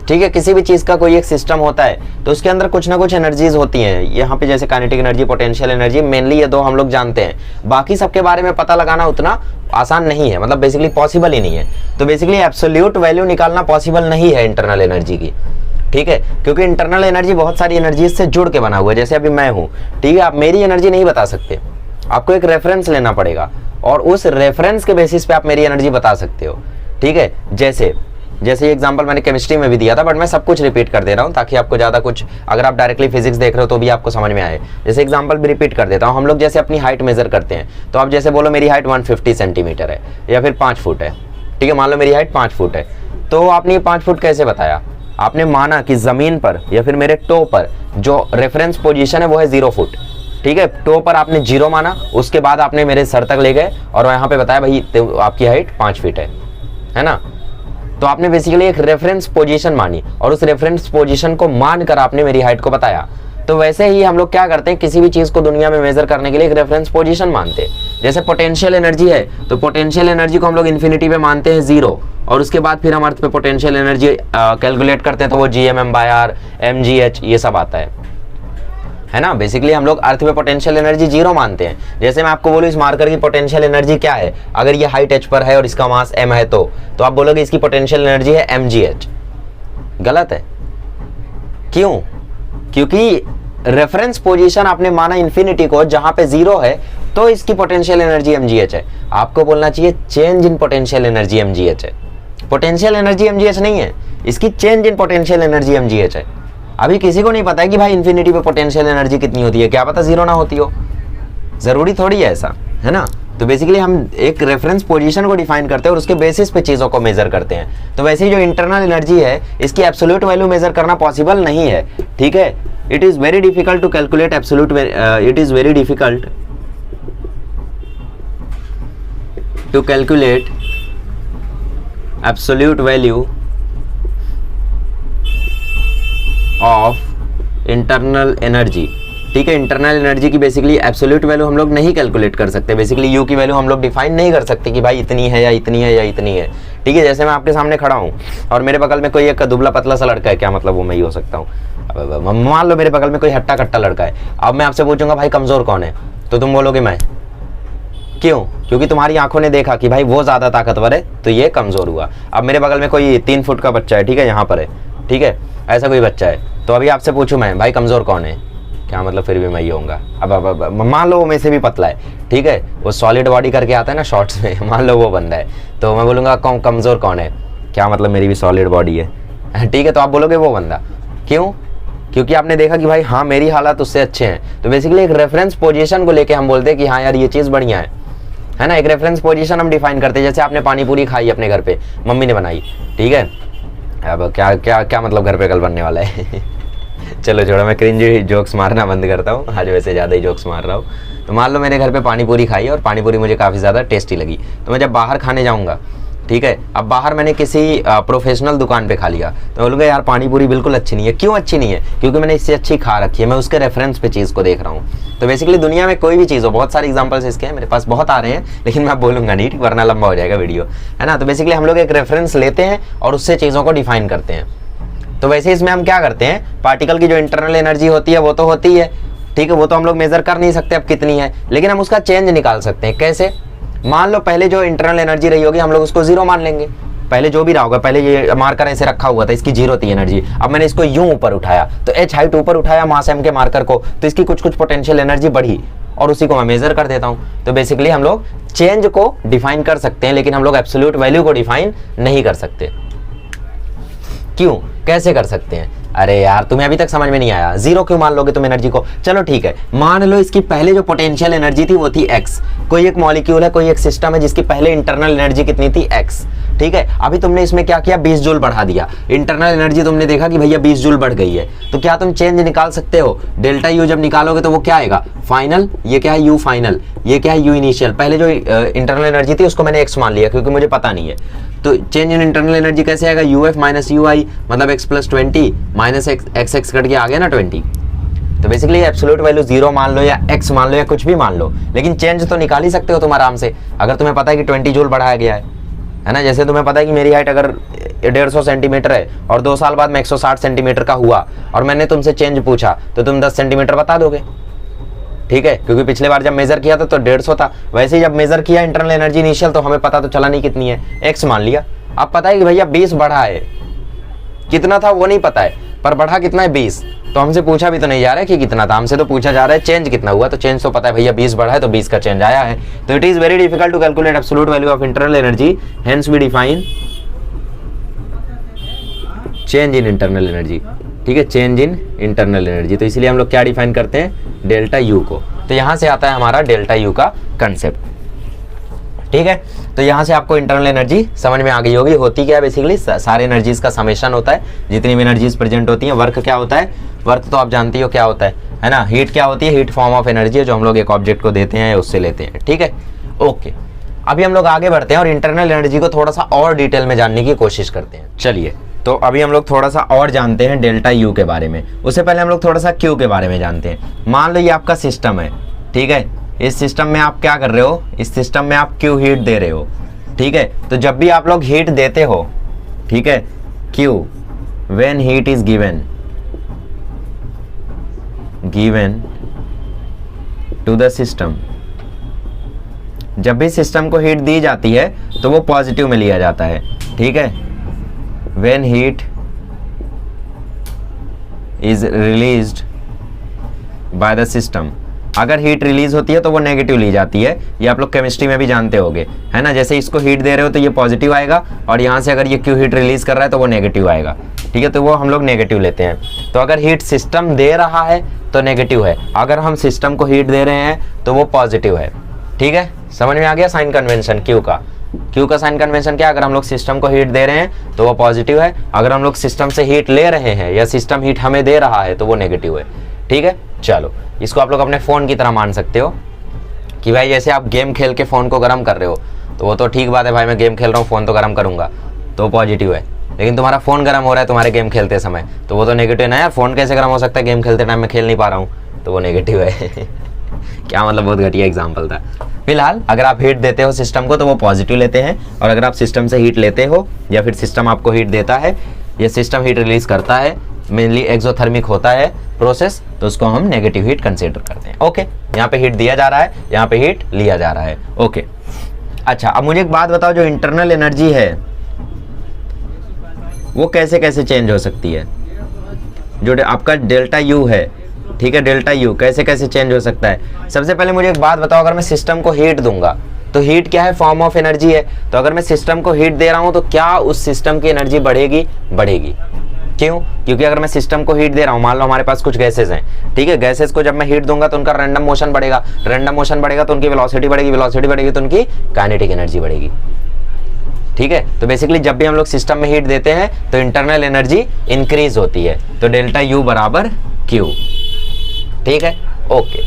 ठीक है, किसी भी चीज का कोई एक सिस्टम होता है तो उसके अंदर कुछ ना कुछ एनर्जीज होती हैं। यहाँ पे जैसे kinetic energy, potential energy, mainly ये दो हम लोग जानते हैं, बाकी सबके बारे में पता लगाना उतना आसान नहीं है, मतलब बेसिकली पॉसिबल ही नहीं है। तो बेसिकली एब्सोल्यूट वैल्यू निकालना पॉसिबल नहीं है इंटरनल एनर्जी की, ठीक है, क्योंकि इंटरनल एनर्जी बहुत सारी एनर्जी से जुड़ के बना हुआ है। जैसे अभी मैं हूं, ठीक है, आप मेरी एनर्जी नहीं बता सकते, आपको एक रेफरेंस लेना पड़ेगा और उस रेफरेंस के बेसिस पे आप मेरी एनर्जी बता सकते हो। ठीक है, जैसे एग्जांपल मैंने केमिस्ट्री में भी दिया था, बट मैं सब कुछ रिपीट कर दे रहा हूँ ताकि आपको ज़्यादा कुछ, अगर आप डायरेक्टली फिजिक्स देख रहे हो तो भी आपको समझ में आए। जैसे एग्जांपल भी रिपीट कर देता हूँ, हम लोग जैसे अपनी हाइट मेजर करते हैं, तो आप जैसे बोलो मेरी हाइट 150 सेंटीमीटर है या फिर 5 फुट है, ठीक है, मान लो मेरी हाइट 5 फुट है, तो आपने ये 5 फुट कैसे बताया? आपने माना कि ज़मीन पर या फिर मेरे टो पर जो रेफरेंस पोजीशन है वो है 0 फुट, ठीक है, टो पर आपने 0 माना, उसके बाद आपने मेरे सर तक ले गए और यहाँ पे बताया भाई आपकी हाइट 5 फीट है ना। तो आपने बेसिकली एक रेफरेंस पोजीशन मानी और उस रेफरेंस पोजीशन को मानकर आपने मेरी हाइट को बताया। तो वैसे ही हम लोग क्या करते हैं, किसी भी चीज़ को दुनिया में मेजर करने के लिए एक रेफरेंस पोजीशन मानते हैं। जैसे पोटेंशियल एनर्जी है, तो पोटेंशियल एनर्जी को हम लोग इन्फिनिटी पे मानते हैं 0, और उसके बाद फिर हम अर्थ पे पोटेंशियल एनर्जी कैलकुलेट करते हैं तो वो GMM/R, mgh ये सब आता है ना। बेसिकली हम लोग अर्थ पे पोटेंशियल एनर्जी 0 मानते हैं। जैसे मैं आपको बोलूँ इस मार्कर की पोटेंशियल एनर्जी क्या है, अगर ये हाइट h पर है और इसका मास m है तो आप बोलोगे इसकी पोटेंशियल एनर्जी है mgh। गलत है, क्यों? क्योंकि रेफरेंस पोजीशन आपने माना इन्फिनिटी को, जहां पे 0 है तो इसकी पोटेंशियल एनर्जी mgh है। आपको बोलना चाहिए change in potential energy mgh है, पोटेंशियल एनर्जी mgh नहीं है, इसकी change in potential energy mgh है। अभी किसी को नहीं पता है कि भाई इन्फिनिटी पे पोटेंशियल एनर्जी कितनी होती है, क्या पता 0 ना होती हो, जरूरी थोड़ी है ऐसा, है ना। तो बेसिकली हम एक रेफरेंस पोजीशन को डिफाइन करते हैं और उसके बेसिस पे चीज़ों को मेजर करते हैं। तो वैसे ही जो इंटरनल एनर्जी है इसकी एब्सोल्यूट वैल्यू मेजर करना पॉसिबल नहीं है, ठीक है। It is very difficult to calculate absolute, it is very difficult to calculate absolute value of internal energy, ठीक है। इंटरनल एनर्जी की बेसिकली एब्सोल्यूट वैल्यू हम लोग नहीं कैलकुलेट कर सकते, बेसिकली यू की वैल्यू हम लोग डिफाइन नहीं कर सकते कि भाई इतनी है या इतनी है या इतनी है, ठीक है। जैसे मैं आपके सामने खड़ा हूँ और मेरे बगल में कोई एक दुबला पतला सा लड़का है, क्या मतलब वो मैं ही हो सकता हूँ। अब मान लो मेरे बगल में कोई हट्टा कट्टा लड़का है, अब मैं आपसे पूछूंगा भाई कमजोर कौन है, तो तुम बोलोगे मैं। क्यों? क्योंकि तुम्हारी आंखों ने देखा कि भाई वो ज्यादा ताकतवर है तो ये कमजोर हुआ। अब मेरे बगल में कोई 3 फुट का बच्चा है, ठीक है, यहाँ पर है, ठीक है, ऐसा कोई बच्चा है, तो अभी आपसे पूछूं मैं भाई कमजोर कौन है, क्या मतलब फिर भी मैं ही होऊंगा। अब मान लो वो में से भी पतला है, ठीक है, वो सॉलिड बॉडी करके आता है ना शॉर्ट्स में, मान लो वो बंदा है, तो मैं बोलूँगा कमजोर कौन है, क्या मतलब मेरी भी सॉलिड बॉडी है, ठीक है, तो आप बोलोगे वो बंदा। क्यों? क्योंकि आपने देखा कि भाई हाँ मेरी हालात उससे अच्छे हैं। तो बेसिकली एक रेफरेंस पोजीशन को लेके हम बोलते हैं कि हाँ यार ये चीज़ बढ़िया है ना। एक रेफरेंस पोजीशन हम डिफाइन करते हैं। जैसे आपने पानी पूरी खाई अपने घर पे, मम्मी ने बनाई, ठीक है, अब क्या क्या क्या मतलब घर पे कल बनने वाला है चलो छोड़ो, मैं क्रिंज जोक्स मारना बंद करता हूँ, आज वैसे ज़्यादा ही जोक्स मार रहा हूँ। तो मान लो मैंने घर पे पानी पूरी खाई और पानी पूरी मुझे काफ़ी ज़्यादा टेस्टी लगी, तो मैं जब बाहर खाने जाऊँगा, ठीक है, अब बाहर मैंने किसी प्रोफेशनल दुकान पे खा लिया, तो बोलूँगा यार पानी पूरी बिल्कुल अच्छी नहीं है। क्यों अच्छी नहीं है? क्योंकि मैंने इससे अच्छी खा रखी है, मैं उसके रेफरेंस पे चीज़ को देख रहा हूँ। तो बेसिकली दुनिया में कोई भी चीज़ हो, बहुत सारे एग्जांपल्स इसके हैं, मेरे पास बहुत आ रहे हैं, लेकिन मैं बोलूँगा नहीं वरना लंबा हो जाएगा वीडियो, है ना। तो बेसिकली हम लोग एक रेफरेंस लेते हैं और उससे चीज़ों को डिफाइन करते हैं। तो वैसे इसमें हम क्या करते हैं, पार्टिकल की जो इंटरनल एनर्जी होती है वो तो होती है, ठीक है, वो तो हम लोग मेजर कर नहीं सकते अब कितनी है, लेकिन हम उसका चेंज निकाल सकते हैं। कैसे? मान लो पहले जो इंटरनल एनर्जी रही होगी हम लोग उसको 0 मान लेंगे, पहले जो भी रहा होगा, पहले ये मार्कर ऐसे रखा हुआ था, इसकी 0 थी एनर्जी, अब मैंने इसको यूं ऊपर उठाया, तो h हाइट ऊपर उठाया मास m के मार्कर को, तो इसकी कुछ कुछ पोटेंशियल एनर्जी बढ़ी और उसी को मैं मेजर कर देता हूं। तो बेसिकली हम लोग चेंज को डिफाइन कर सकते हैं, लेकिन हम लोग एब्सोल्यूट वैल्यू को डिफाइन नहीं कर सकते। क्यों? कैसे कर सकते हैं? अरे यार तुम्हें अभी तक समझ में नहीं आया, 0 क्यों मान लोगे तुम एनर्जी को? चलो ठीक है, मान लो इसकी पहले जो पोटेंशियल एनर्जी थी वो थी x, कोई एक मॉलिक्यूल है, कोई एक सिस्टम है जिसकी पहले इंटरनल एनर्जी कितनी थी x, ठीक है। अभी तुमने इसमें क्या किया, 20 जूल बढ़ा दिया, इंटरनल एनर्जी तुमने देखा कि भैया 20 जूल बढ़ गई है, तो क्या तुम चेंज निकाल सकते हो? डेल्टा यू जब निकालोगे तो वो क्या आएगा, फाइनल, ये क्या है यू फाइनल, ये क्या है यू इनिशियल। पहले जो इंटरनल एनर्जी थी उसको मैंने x मान लिया क्योंकि मुझे पता नहीं है, तो चेंज इन इंटरनल एनर्जी कैसे आएगा, uf माइनस यू आई, मतलब x plus 20 minus x cut के आ गया ना 20। तो बेसिकली एब्सोल्यूट वैल्यू 0 मान लो या x मान लो या कुछ भी मान लो, लेकिन चेंज तो निकाल ही सकते हो तुम आराम से, अगर तुम्हें पता है कि 20 जूल बढ़ाया गया है ना। जैसे तुम्हें पता है कि मेरी हाइट अगर 150 सेंटीमीटर है और 2 साल बाद मैं 160 सेंटीमीटर का हुआ और मैंने तुमसे चेंज पूछा, तो तुम 10 सेंटीमीटर बता दोगे, ठीक है, क्योंकि पिछले बार जब मेजर किया था तो 150 था। वैसे ही जब मेजर किया इंटरनल एनर्जी इनिशियल, तो हमें पता तो चला नहीं कितनी है, x मान लिया। अब पता है कि भैया 20 बढ़ा है, कितना था वो नहीं पता है, पर बढ़ा कितना है 20, तो हमसे पूछा भी तो नहीं जा रहा है कि कितना था, हमसे तो पूछा जा रहा है चेंज कितना हुआ, तो चेंज तो पता है भैया 20 बढ़ा है तो 20 का चेंज आया है। तो it is very difficult to calculate absolute value of internal energy, hence we define change in internal energy. ठीक है, चेंज इन इंटरनल एनर्जी, तो इसलिए हम लोग क्या डिफाइन करते हैं, डेल्टा यू को। तो यहां से आता है हमारा डेल्टा यू का कंसेप्ट। ठीक है, तो यहाँ से आपको इंटरनल एनर्जी समझ में आ गई होगी। होती क्या है बेसिकली, सारे एनर्जीज का समेशन होता है, जितनी भी एनर्जीज प्रेजेंट होती हैं। वर्क क्या होता है, वर्क तो आप जानती हो क्या होता है ना। हीट क्या होती है, हीट फॉर्म ऑफ एनर्जी है जो हम लोग एक ऑब्जेक्ट को देते हैं उससे लेते हैं। ठीक है, ओके, अभी हम लोग आगे बढ़ते हैं और इंटरनल एनर्जी को थोड़ा सा और डिटेल में जानने की कोशिश करते हैं। चलिए, तो अभी हम लोग थोड़ा सा और जानते हैं डेल्टा यू के बारे में। उससे पहले हम लोग थोड़ा सा क्यू के बारे में जानते हैं। मान लो ये आपका सिस्टम है, ठीक है, इस सिस्टम में आप क्या कर रहे हो, इस सिस्टम में आप क्यू हीट दे रहे हो। ठीक है, तो जब भी आप लोग हीट देते हो, ठीक है, Q when heat is given to the system, जब भी सिस्टम को हीट दी जाती है तो वो पॉजिटिव में लिया जाता है। ठीक है, when heat is released by the system, अगर हीट रिलीज होती है तो वो नेगेटिव ली जाती है। ये आप लोग केमिस्ट्री में भी जानते होंगे, है ना। जैसे इसको हीट दे रहे हो तो ये पॉजिटिव आएगा, और यहाँ से अगर ये क्यू हीट रिलीज कर रहा है तो वो नेगेटिव आएगा। ठीक है, तो वो हम लोग नेगेटिव लेते हैं। तो अगर हीट सिस्टम दे रहा है तो नेगेटिव है, अगर हम सिस्टम को हीट दे रहे हैं तो वो पॉजिटिव है। ठीक है, समझ में आ गया साइन कन्वेंशन क्यू का। क्यू का साइन कन्वेंशन क्या, अगर हम लोग सिस्टम को हीट दे रहे हैं तो वो पॉजिटिव है, अगर हम लोग सिस्टम से हीट ले रहे हैं या सिस्टम हीट हमें दे रहा है तो वो नेगेटिव है। ठीक है, चलो, इसको आप लोग अपने फ़ोन की तरह मान सकते हो कि भाई जैसे आप गेम खेल के फ़ोन को गर्म कर रहे हो, तो वो तो ठीक बात है भाई, मैं गेम खेल रहा हूँ फ़ोन तो गर्म करूँगा, तो पॉजिटिव है। लेकिन तुम्हारा फ़ोन गर्म हो रहा है तुम्हारे गेम खेलते समय, तो वो तो नेगेटिव है ना यार। फ़ोन कैसे गर्म हो सकता है, गेम खेलते टाइम मैं खेल नहीं पा रहा हूँ, तो वो नेगेटिव है। क्या मतलब, बहुत घटिया एग्जाम्पल था। फिलहाल अगर आप हीट देते हो सिस्टम को तो वो पॉजिटिव लेते हैं, और अगर आप सिस्टम से हीट लेते हो या फिर सिस्टम आपको हीट देता है या सिस्टम हीट रिलीज करता है, मेनली एक्सोथर्मिक होता है प्रोसेस, तो उसको हम नेगेटिव हीट कंसीडर करते हैं। ओके, यहाँ पे हीट दिया जा रहा है, यहाँ पे हीट लिया जा रहा है। ओके, अच्छा, अब मुझे एक बात बताओ, जो इंटरनल एनर्जी है वो कैसे कैसे चेंज हो सकती है। जो आपका डेल्टा यू है, ठीक है, डेल्टा यू कैसे कैसे चेंज हो सकता है। सबसे पहले मुझे एक बात बताओ, अगर मैं सिस्टम को हीट दूंगा तो हीट क्या है, फॉर्म ऑफ एनर्जी है। तो अगर मैं सिस्टम को हीट दे रहा हूं तो क्या उस सिस्टम की एनर्जी बढ़ेगी, बढ़ेगी। क्यों, क्योंकि अगर मैं सिस्टम को हीट दे रहा हूं, मान लो हमारे पास कुछ गैसेस हैं, ठीक है, गैसेस को जब मैं हीट दूंगा तो उनका रैंडम मोशन बढ़ेगा, रैंडम मोशन बढ़ेगा तो उनकी वेलोसिटी बढ़ेगी, वेलोसिटी बढ़ेगी तो उनकी काइनेटिक एनर्जी बढ़ेगी। ठीक है, तो बेसिकली जब भी हम लोग सिस्टम में हीट देते हैं तो इंटरनल एनर्जी इंक्रीज होती है, तो डेल्टा यू बराबर क्यू। ठीक है, ओके,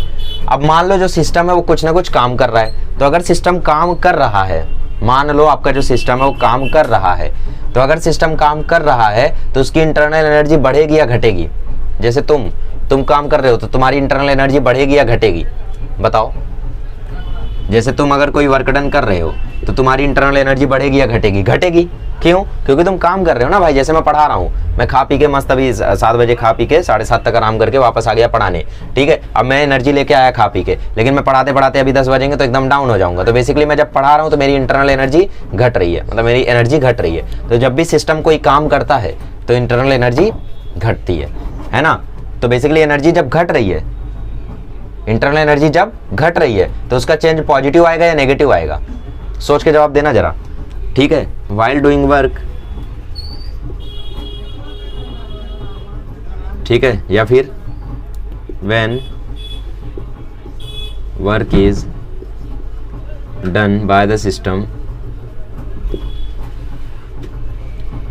अब मान लो जो सिस्टम है वो कुछ ना कुछ काम कर रहा है, तो अगर सिस्टम काम कर रहा है, मान लो आपका जो सिस्टम है वो काम कर रहा है, तो अगर सिस्टम काम कर रहा है तो उसकी इंटरनल एनर्जी बढ़ेगी या घटेगी। जैसे तुम काम कर रहे हो तो तुम्हारी इंटरनल एनर्जी बढ़ेगी या घटेगी, बताओ। जैसे तुम अगर कोई वर्क डन कर रहे हो तो तुम्हारी इंटरनल एनर्जी बढ़ेगी या घटेगी, घटेगी। क्यों, क्योंकि तुम काम कर रहे हो ना भाई। जैसे मैं पढ़ा रहा हूँ, मैं खा पी के मस्त अभी 7 बजे खा पी के 7:30 तक आराम करके वापस आ गया पढ़ाने, ठीक है। अब मैं एनर्जी लेके आया खा पी के, लेकिन मैं पढ़ाते पढ़ाते अभी 10 बजेंगे तो एकदम डाउन हो जाऊंगा। तो बेसिकली मैं जब पढ़ा रहा हूँ तो मेरी इंटरनल एनर्जी घट रही है, मतलब मेरी एनर्जी घट रही है। तो जब भी सिस्टम कोई काम करता है तो इंटरनल एनर्जी घटती है ना। तो बेसिकली एनर्जी जब घट रही है, इंटरनल एनर्जी जब घट रही है तो उसका चेंज पॉजिटिव आएगा या नेगेटिव आएगा, सोच के जवाब देना जरा, ठीक है। वाइल डूइंग वर्क, ठीक है, या फिर when work is done by the system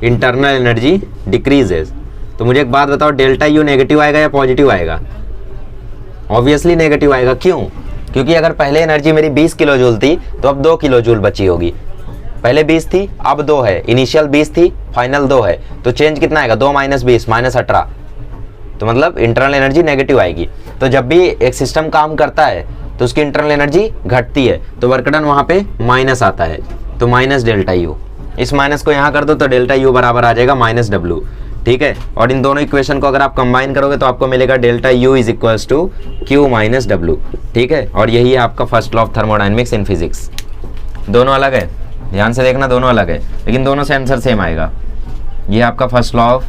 internal energy decreases. तो मुझे एक बात बताओ, डेल्टा यू नेगेटिव आएगा या पॉजिटिव आएगा? ऑब्वियसली नेगेटिव आएगा। क्यों? क्योंकि अगर पहले एनर्जी मेरी 20 किलो जूल थी तो अब 2 किलो जूल बची होगी। पहले 20 थी, अब 2 है। इनिशियल 20 थी, फाइनल 2 है, तो चेंज कितना आएगा? 2 - 20 -18। तो मतलब इंटरनल एनर्जी नेगेटिव आएगी। तो जब भी एक सिस्टम काम करता है तो उसकी इंटरनल एनर्जी घटती है, तो वर्क डन वहां पे माइनस आता है, तो माइनस डेल्टा यू। इस माइनस को यहाँ कर दो तो डेल्टा यू बराबर आ जाएगा -W, ठीक है। और इन दोनों इक्वेशन को अगर आप कंबाइन करोगे तो आपको मिलेगा delta U is equals to Q - W, ठीक है। और यही है आपका first law of thermodynamics in physics. दोनों अलग है, ध्यान से देखना, दोनों अलग है, लेकिन दोनों से आंसर सेम आएगा। ये आपका फर्स्ट लॉ ऑफ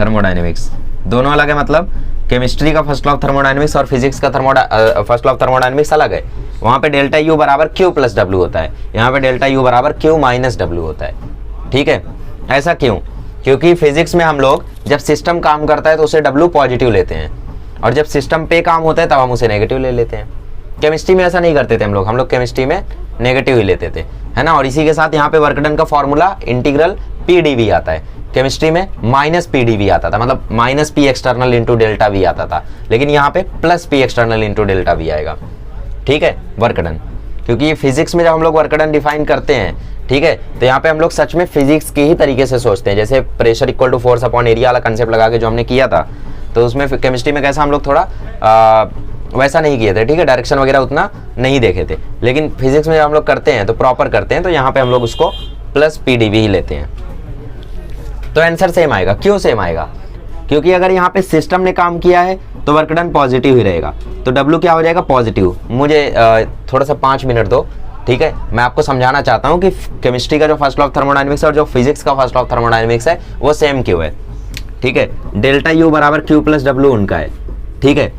थर्मोडायनेमिक्स दोनों अलग है, मतलब केमिस्ट्री का फर्स्ट लॉ ऑफ थर्मोडायनेमिक्स और फिजिक्स का फर्स्ट लॉ ऑफ थर्मोडायनेमिक्स अलग है। वहाँ पे डेल्टा यू बराबर क्यू प्लस डब्ल्यू होता है, यहाँ पे डेल्टा यू बराबर क्यू माइनस डब्ल्यू होता है। ठीक है, ऐसा क्यों? क्योंकि फिजिक्स में हम लोग जब सिस्टम काम करता है तो उसे डब्ल्यू पॉजिटिव लेते हैं, और जब सिस्टम पे काम होता है तब हम उसे नेगेटिव ले लेते हैं। केमिस्ट्री में ऐसा नहीं करते थे हम लोग केमिस्ट्री में नेगेटिव ही लेते थे, है ना। और इसी के साथ यहाँ पे वर्क डन का formula integral P D V आता है। केमिस्ट्री में माइनस पी डी वी आता था, मतलब minus P external into delta we आता था, लेकिन यहाँ पे plus P external into delta we आएगा। ठीक है, वर्क डन, क्योंकि फिजिक्स में जब हम लोग वर्क डन डिफाइन करते हैं, ठीक है, तो यहाँ पे हम लोग सच में फिजिक्स के ही तरीके से सोचते हैं। जैसे pressure equal to force upon area वाला कंसेप्ट लगा के जो हमने किया था, तो उसमें केमिस्ट्री में कैसा हम लोग थोड़ा वैसा नहीं किए थे। ठीक है, डायरेक्शन वगैरह उतना नहीं देखे थे, लेकिन फिजिक्स में जब हम लोग करते हैं तो प्रॉपर करते हैं, तो यहाँ पे हम लोग उसको प्लस पी डी वी ही लेते हैं। तो आंसर सेम आएगा। क्यों सेम आएगा? क्योंकि अगर यहाँ पे सिस्टम ने काम किया है तो वर्क डन पॉजिटिव ही रहेगा, तो डब्ल्यू क्या हो जाएगा? पॉजिटिव। मुझे थोड़ा सा 5 मिनट दो, ठीक है, मैं आपको समझाना चाहता हूँ कि केमिस्ट्री का जो फर्स्ट लॉ ऑफ थर्मोडायनेमिक्स और जो फिजिक्स का फर्स्ट लॉ ऑफ थर्मोडायनेमिक्स है वो सेम क्यों है। ठीक है, डेल्टा यू बराबर क्यू प्लस डब्ल्यू उनका है। ठीक है,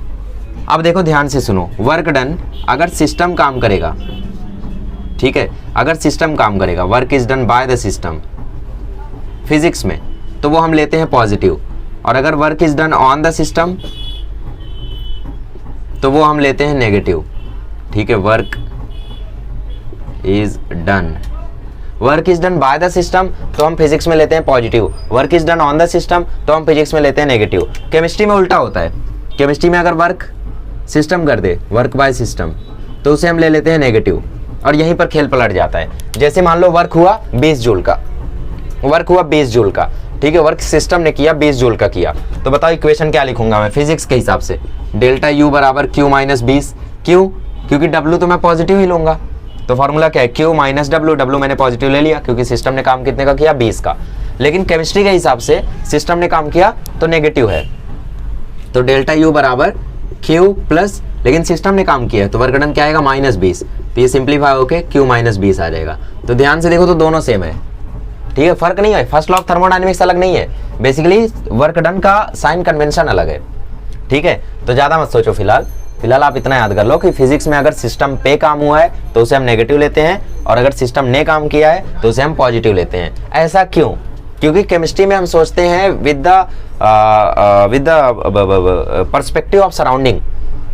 अब देखो ध्यान से सुनो, वर्क डन अगर सिस्टम काम करेगा, ठीक है, अगर सिस्टम काम करेगा, work is done by the system physics में, तो वो हम लेते हैं पॉजिटिव, और अगर work is done on the system तो वो हम लेते हैं नेगेटिव। ठीक है, work is done by the system तो हम फिजिक्स में लेते हैं positive, work is done on the system तो हम फिजिक्स में लेते हैं नेगेटिव। केमिस्ट्री में उल्टा होता है, केमिस्ट्री में अगर वर्क सिस्टम कर दे, वर्क बाय सिस्टम, तो उसे हम ले लेते हैं नेगेटिव, और यहीं पर खेल पलट जाता है। जैसे मान लो वर्क हुआ 20 जूल का, वर्क हुआ 20 जूल का, ठीक है, वर्क सिस्टम ने किया 20 जूल का किया, तो बताओ इक्वेशन क्या लिखूंगा मैं फिजिक्स के हिसाब से? डेल्टा यू बराबर क्यू माइनस 20। क्यों? क्योंकि डब्ल्यू तो मैं पॉजिटिव ही लूंगा, तो फॉर्मूला क्या है? Q minus W. डब्ल्यू मैंने पॉजिटिव ले लिया क्योंकि सिस्टम ने काम कितने का किया? 20 का। लेकिन केमिस्ट्री के हिसाब से सिस्टम ने काम किया तो नेगेटिव है, तो डेल्टा यू बराबर क्यू प्लस, लेकिन सिस्टम ने काम किया है तो वर्क डन क्या आएगा? माइनस 20। तो ये सिंप्लीफाई होके क्यू माइनस 20 आ जाएगा। तो ध्यान से देखो तो दोनों सेम है। ठीक है, फर्क नहीं है, फर्स्ट लॉ ऑफ थर्मोडायनेमिक्स अलग नहीं है, बेसिकली वर्क डन का साइन कन्वेंशन अलग है। ठीक है, तो ज्यादा मत सोचो, फिलहाल आप इतना याद कर लो कि फिजिक्स में अगर सिस्टम पे काम हुआ है तो उसे हम नेगेटिव लेते हैं, और अगर सिस्टम ने काम किया है तो उसे हम पॉजिटिव लेते हैं। ऐसा क्यों? क्योंकि केमिस्ट्री में हम सोचते हैं with the perspective of surrounding.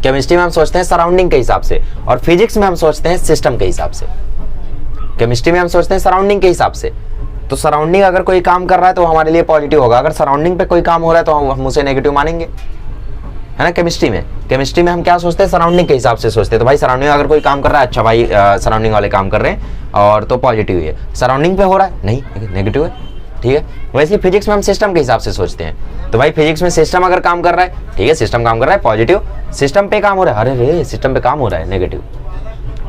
Chemistry में हम सोचते हैं सराउंडिंग के हिसाब से, और फिजिक्स में हम सोचते हैं सिस्टम के हिसाब से। केमिस्ट्री में हम सोचते हैं सराउंडिंग के हिसाब से, तो सराउंडिंग अगर कोई काम कर रहा है तो हमारे लिए पॉजिटिव होगा, अगर सराउंडिंग पे कोई काम हो रहा है तो हम उसे नेगेटिव मानेंगे, है ना। केमिस्ट्री में हम क्या सोचते हैं? सराउंडिंग के हिसाब से सोचते हैं। तो भाई सराउंडिंग अगर कोई काम कर रहा है, अच्छा भाई सराउंडिंग वाले काम कर रहे हैं और तो पॉजिटिव है। सराउंडिंग पे हो रहा है, नहीं नेगेटिव है। ठीक है, वैसे ही फिजिक्स में हम सिस्टम के हिसाब से सोचते हैं। तो भाई फिजिक्स में सिस्टम अगर काम कर रहा है, ठीक है, सिस्टम काम कर रहा है पॉजिटिव, सिस्टम पे काम हो रहा है, अरे रे सिस्टम पे काम हो रहा है नेगेटिव।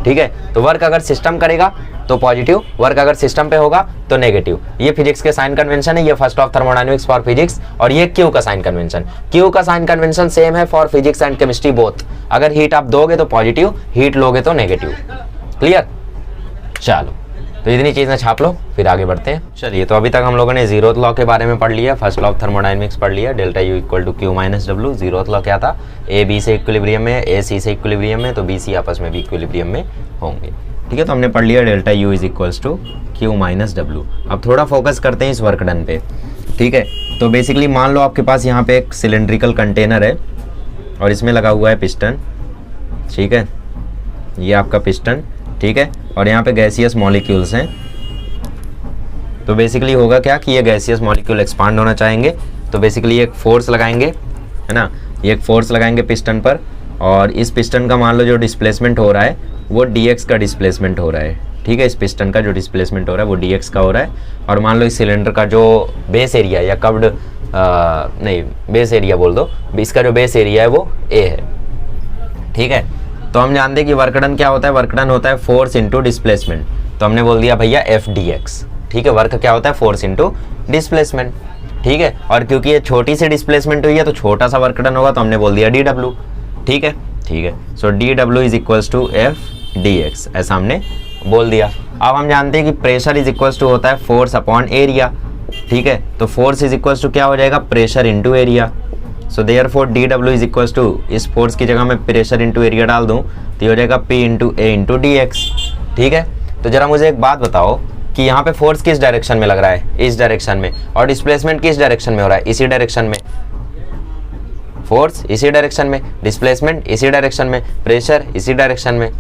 ठीक है, तो वर्क अगर सिस्टम करेगा तो पॉजिटिव, वर्क अगर सिस्टम पे होगा तो नेगेटिव। ये फिजिक्स के साइन कन्वेंशन है, ये first of thermodynamics for physics, और ये क्यू का साइन कन्वेंशन। क्यू का साइन कन्वेंशन सेम है for physics and chemistry both. अगर हीट आप दोगे तो पॉजिटिव, हीट लोगे तो नेगेटिव। क्लियर? चलो, तो इतनी चीजें छाप लो, फिर आगे बढ़ते हैं। चलिए, तो अभी तक हम लोगों ने जीरोथ लॉ के बारे में पढ़ लिया, फर्स्ट लॉ ऑफ थर्मोडायनेमिक्स पढ़ लिया, delta U equal to Q minus W. Zeroth law क्या था? ए बी से इक्विलिब्रियम में, ए सी से इक्विलिब्रियम में, तो बी सी आपस में भी इक्विलिब्रियम में होंगे। ठीक है, तो हमने पढ़ लिया delta U is equals to Q minus W. अब थोड़ा फोकस करते हैं इस वर्क डन पे। ठीक है, तो बेसिकली मान लो आपके पास यहाँ पे एक सिलेंड्रिकल कंटेनर है और इसमें लगा हुआ है पिस्टन। ठीक है, ये आपका पिस्टन, ठीक है, और यहाँ पे गैसियस मॉलिक्यूल्स हैं। तो बेसिकली होगा क्या कि ये गैसियस मॉलिक्यूल एक्सपांड होना चाहेंगे, तो बेसिकली एक फोर्स लगाएंगे, है ना, ये एक फोर्स लगाएंगे पिस्टन पर, और इस पिस्टन का मान लो जो डिस्प्लेसमेंट हो रहा है वो dx का डिस्प्लेसमेंट हो रहा है। ठीक है, इस पिस्टन का जो डिस्प्लेसमेंट हो रहा है वो dx का हो रहा है, और मान लो इस सिलेंडर का जो बेस एरिया या कव्ड नहीं बेस एरिया बोल दो, इसका जो बेस एरिया है वो a है। ठीक है, तो हम जानते हैं कि वर्क डन क्या होता है? वर्क डन होता है फोर्स इंटू डिस्प्लेसमेंट, तो हमने बोल दिया भैया एफ डी एक्स। ठीक है, वर्क क्या होता है? Force into displacement. ठीक है, और क्योंकि ये छोटी सी डिस्प्लेसमेंट हुई है तो छोटा सा वर्क डन होगा, तो हमने बोल दिया डी डब्ल्यू। ठीक है, so D W is equals to F D X, ऐसा हमने बोल दिया। अब हम जानते हैं कि प्रेशर इज इक्वल्स टू होता है फोर्स अपॉन एरिया, ठीक है। तो फोर्स इज इक्वल्स टू क्या हो जाएगा, pressure into area. So therefore D W is equals to, इस फोर्स की जगह मैं प्रेशर इंटू एरिया डाल दूं तो ये हो जाएगा पी इंटू ए इंटू डी एक्स। ठीक है। तो जरा मुझे एक बात बताओ कि यहाँ पे फोर्स किस डायरेक्शन में लग रहा है, इस डायरेक्शन में, और डिस्प्लेसमेंट किस डायरेक्शन में हो रहा है, इसी डायरेक्शन में। फोर्स इसी डायरेक्शन में, डिस्प्लेसमेंट इसी डायरेक्शन में, प्रेशर इसी डायरेक्शन में,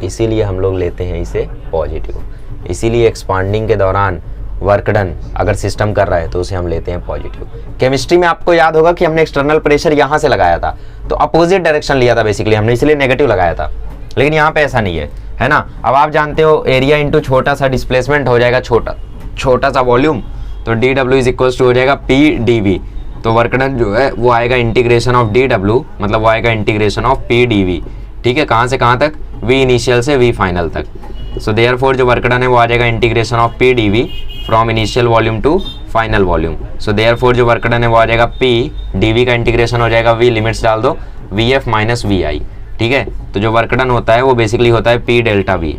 इसीलिए हम लोग लेते हैं इसे पॉजिटिव। इसीलिए एक्सपांडिंग के दौरान वर्क डन अगर सिस्टम कर रहा है तो उसे हम लेते हैं पॉजिटिव। केमिस्ट्री में आपको याद होगा कि हमने एक्सटर्नल प्रेशर यहाँ से लगाया था तो अपोजिट डायरेक्शन लिया था बेसिकली हमने, इसलिए नेगेटिव लगाया था। लेकिन यहाँ पे ऐसा नहीं है ना। अब आप जानते हो एरिया इंटू छोटा सा डिस्प्लेसमेंट हो जाएगा छोटा सा वॉल्यूम, तो D W is equals to हो जाएगा पी डी वी। तो वर्क डन जो है वो आएगा इंटीग्रेशन ऑफ डी डब्ल्यू, मतलब वो आएगा integration of P D V. ठीक है, कहाँ से कहाँ तक, वी इनिशियल से वी फाइनल तक। सो देयरफॉर जो वर्क डन है वो आ जाएगा integration of P D V from initial volume to final volume. So therefore जो वर्क डन है वो आ जाएगा पी डी वी का इंटीग्रेशन हो जाएगा वी, लिमिट्स डाल दो, V F minus V I. ठीक है। तो जो वर्क डन होता है वो बेसिकली होता है पी डेल्टा वी।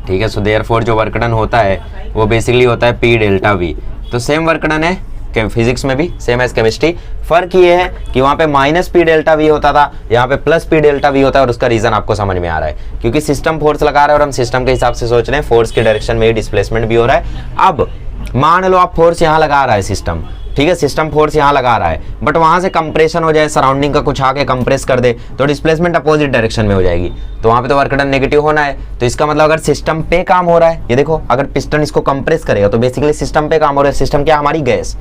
ठीक है। सो देयरफॉर जो वर्क डन होता है वो बेसिकली होता है पी डेल्टा वी। तो सेम वर्क डन है फिजिक्स में भी, सेम एज केमिस्ट्री। फर्क ये है कि वहाँ पे माइनस पी डेल्टा वी होता था, यहाँ पे प्लस पी डेल्टा वी होता है, और उसका रीजन आपको समझ में आ रहा है क्योंकि सिस्टम फोर्स लगा रहा है और हम सिस्टम के हिसाब से सोच रहे हैं, फोर्स के डायरेक्शन में ही डिस्प्लेसमेंट भी हो रहा है। अब मान लो आप फोर्स यहाँ लगा रहा है सिस्टम, ठीक है, सिस्टम फोर्स यहाँ लगा रहा है, बट वहाँ से कंप्रेशन हो जाए, सराउंडिंग का कुछ आके कंप्रेस कर दे तो डिस्प्लेसमेंट अपोजिट डायरेक्शन में हो जाएगी, तो वहाँ पे तो वर्क डन नेगेटिव होना है। तो इसका मतलब अगर सिस्टम पे काम हो रहा है, ये देखो अगर पिस्टन इसको कंप्रेस करेगा तो बेसिकली सिस्टम पे काम हो रहा है। सिस्टम क्या, हमारी गैस,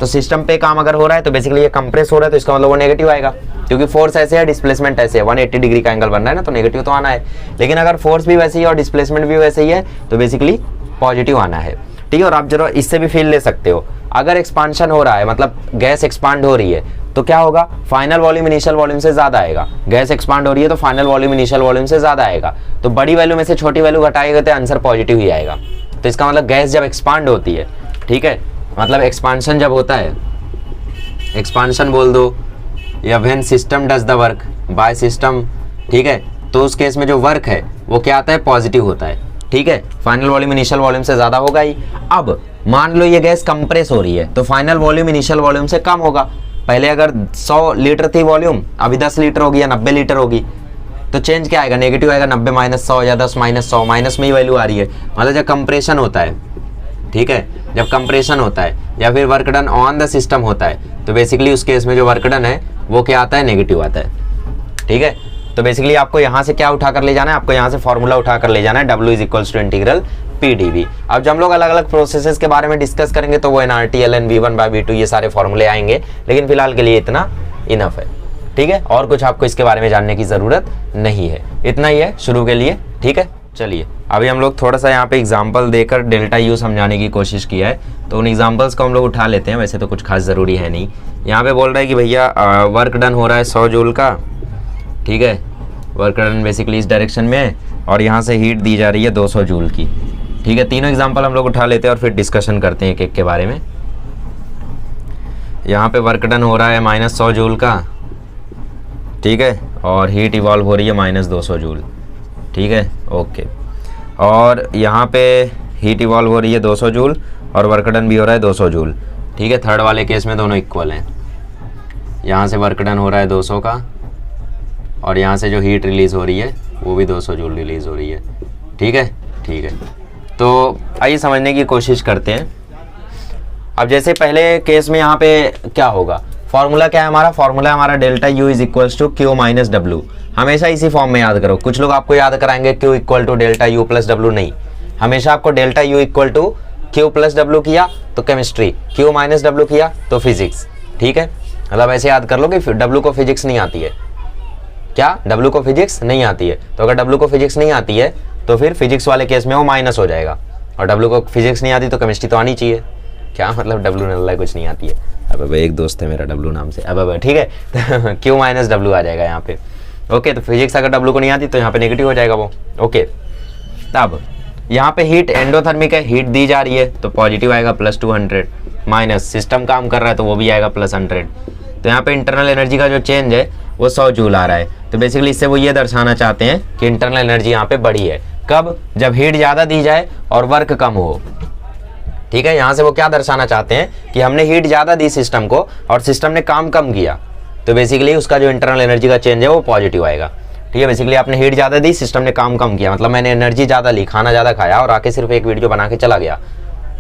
तो सिस्टम पे काम अगर हो रहा है तो बेसिकली ये कंप्रेस हो रहा है, तो इसका मतलब वो नेगेटिव आएगा क्योंकि फोर्स ऐसे है, डिस्प्लेसमेंट ऐसे है, 180 डिग्री का एंगल बन रहा है ना, तो नेगेटिव तो आना है। लेकिन अगर फोर्स भी वैसे ही और डिस्प्लेसमेंट भी वैसे ही है तो बेसिकली पॉजिटिव आना है। ठीक है। और आप जरा इससे भी फील ले सकते हो, अगर एक्सपांशन हो रहा है मतलब गैस एक्सपांड हो रही है तो क्या होगा, फाइनल वॉल्यूम इनिशियल वॉल्यूम से ज्यादा आएगा। गैस एक्सपांड हो रही है तो फाइनल वॉल्यूम इनिशियल वॉल्यूम से ज्यादा आएगा, तो बड़ी वैल्यू में से छोटी वैल्यू घटाएगा तो आंसर पॉजिटिव ही आएगा। तो इसका मतलब गैस जब एक्सपांड होती है, ठीक है, मतलब एक्सपांशन जब होता है, एक्सपांशन बोल दो, या when system does the work by system, ठीक है, तो उस केस में जो वर्क है वो क्या आता है, पॉजिटिव होता है। ठीक है। फाइनल वॉल्यूम इनिशियल वॉल्यूम से ज्यादा होगा ही। अब मान लो ये गैस कंप्रेस हो रही है तो फाइनल वॉल्यूम इनिशियल वॉल्यूम से कम होगा। पहले अगर 100 लीटर थी वॉल्यूम, अभी 10 लीटर होगी या 90 लीटर होगी, तो चेंज क्या आएगा, नेगेटिव आएगा, 90 माइनस 100 या 10 माइनस 100, माइनस में ही वैल्यू आ रही है। मतलब जब कंप्रेशन होता है, ठीक है, जब कंप्रेशन होता है या फिर work done on the system होता है तो बेसिकली उस केस में जो वर्क डन है वो क्या आता है, नेगेटिव आता है। ठीक है। तो बेसिकली आपको यहाँ से क्या उठा कर ले जाना है, आपको यहाँ से फॉर्मूला उठा कर ले जाना है, W is equals to integral P D V. अब जब हम लोग अलग अलग प्रोसेसेस के बारे में डिस्कस करेंगे तो वो NRT ln V1 by V2 ये सारे फॉर्मूले आएंगे, लेकिन फिलहाल के लिए इतना इनफ है। ठीक है। और कुछ आपको इसके बारे में जानने की जरूरत नहीं है, इतना ही है शुरू के लिए। ठीक है। चलिए अभी हम लोग थोड़ा सा यहाँ पे एग्जाम्पल देकर डेल्टा यू समझाने की कोशिश किया है, तो उन एग्जाम्पल्स को हम लोग उठा लेते हैं। वैसे तो कुछ खास ज़रूरी है नहीं। यहाँ पे बोल रहा है कि भैया वर्क डन हो रहा है 100 जूल का, ठीक है, वर्क डन बेसिकली इस डायरेक्शन में है, और यहाँ से हीट दी जा रही है 200 जूल की। ठीक है। तीनों एग्जाम्पल हम लोग उठा लेते हैं और फिर डिस्कशन करते हैं एक एक के बारे में। यहाँ पे वर्क डन हो रहा है -100 जूल का, ठीक है, और हीट इवॉल्व हो रही है -200 जूल। ठीक है, ओके। और यहाँ पे हीट इवॉल्व हो रही है 200 जूल और वर्क डन भी हो रहा है 200 जूल। ठीक है। थर्ड वाले केस में दोनों इक्वल हैं। यहाँ से वर्क डन हो रहा है 200 का और यहाँ से जो हीट रिलीज़ हो रही है वो भी 200 जूल रिलीज़ हो रही है। ठीक है। ठीक है। तो आइए समझने की कोशिश करते हैं। अब जैसे पहले केस में यहाँ पे क्या होगा, फॉर्मूला क्या है हमारा, फॉर्मूला हमारा delta U is equals to Q minus W. हमेशा इसी फॉर्म में याद करो। कुछ लोग आपको याद कराएंगे Q equal to delta U plus W, नहीं, हमेशा आपको delta U equal to Q plus W किया तो केमिस्ट्री, क्यू माइनस डब्ल्यू किया तो फिजिक्स। ठीक है। मतलब ऐसे याद कर लो कि डब्ल्यू को फिजिक्स नहीं आती है, क्या डब्ल्यू को फिजिक्स नहीं आती है, तो अगर डब्ल्यू को फिजिक्स नहीं आती है तो फिर फिजिक्स वाले केस में वो माइनस हो जाएगा, और डब्ल्यू को फिजिक्स नहीं आती तो केमिस्ट्री तो आनी चाहिए। क्या मतलब डब्ल्यू नल्ला कुछ नहीं आती है, अब एक दोस्त है मेरा डब्ल्यू नाम से, अब ठीक है, तो क्यू माइनस डब्ल्यू आ जाएगा यहाँ पे। ओके। तो फिजिक्स अगर डब्ल्यू को नहीं आती तो यहाँ पे नेगेटिव हो जाएगा वो। ओके। तब यहाँ पे हीट एंडोथर्मिक है, हीट दी जा रही है तो पॉजिटिव आएगा +200, माइनस सिस्टम काम कर रहा है तो वो भी आएगा +100। तो यहाँ पे इंटरनल एनर्जी का जो चेंज है वो 100 जूल आ रहा है। तो बेसिकली इससे वो ये दर्शाना चाहते हैं कि इंटरनल एनर्जी यहाँ पे बढ़ी है। कब, जब हीट ज़्यादा दी जाए और वर्क कम हो। ठीक है, यहाँ से वो क्या दर्शाना चाहते हैं कि हमने हीट ज़्यादा दी सिस्टम को और सिस्टम ने काम कम किया, तो बेसिकली उसका जो इंटरनल एनर्जी का चेंज है वो पॉजिटिव आएगा। ठीक है, बेसिकली आपने हीट ज़्यादा दी, सिस्टम ने काम कम किया, मतलब मैंने एनर्जी ज़्यादा ली, खाना ज़्यादा खाया और आके सिर्फ एक वीडियो बना के चला गया,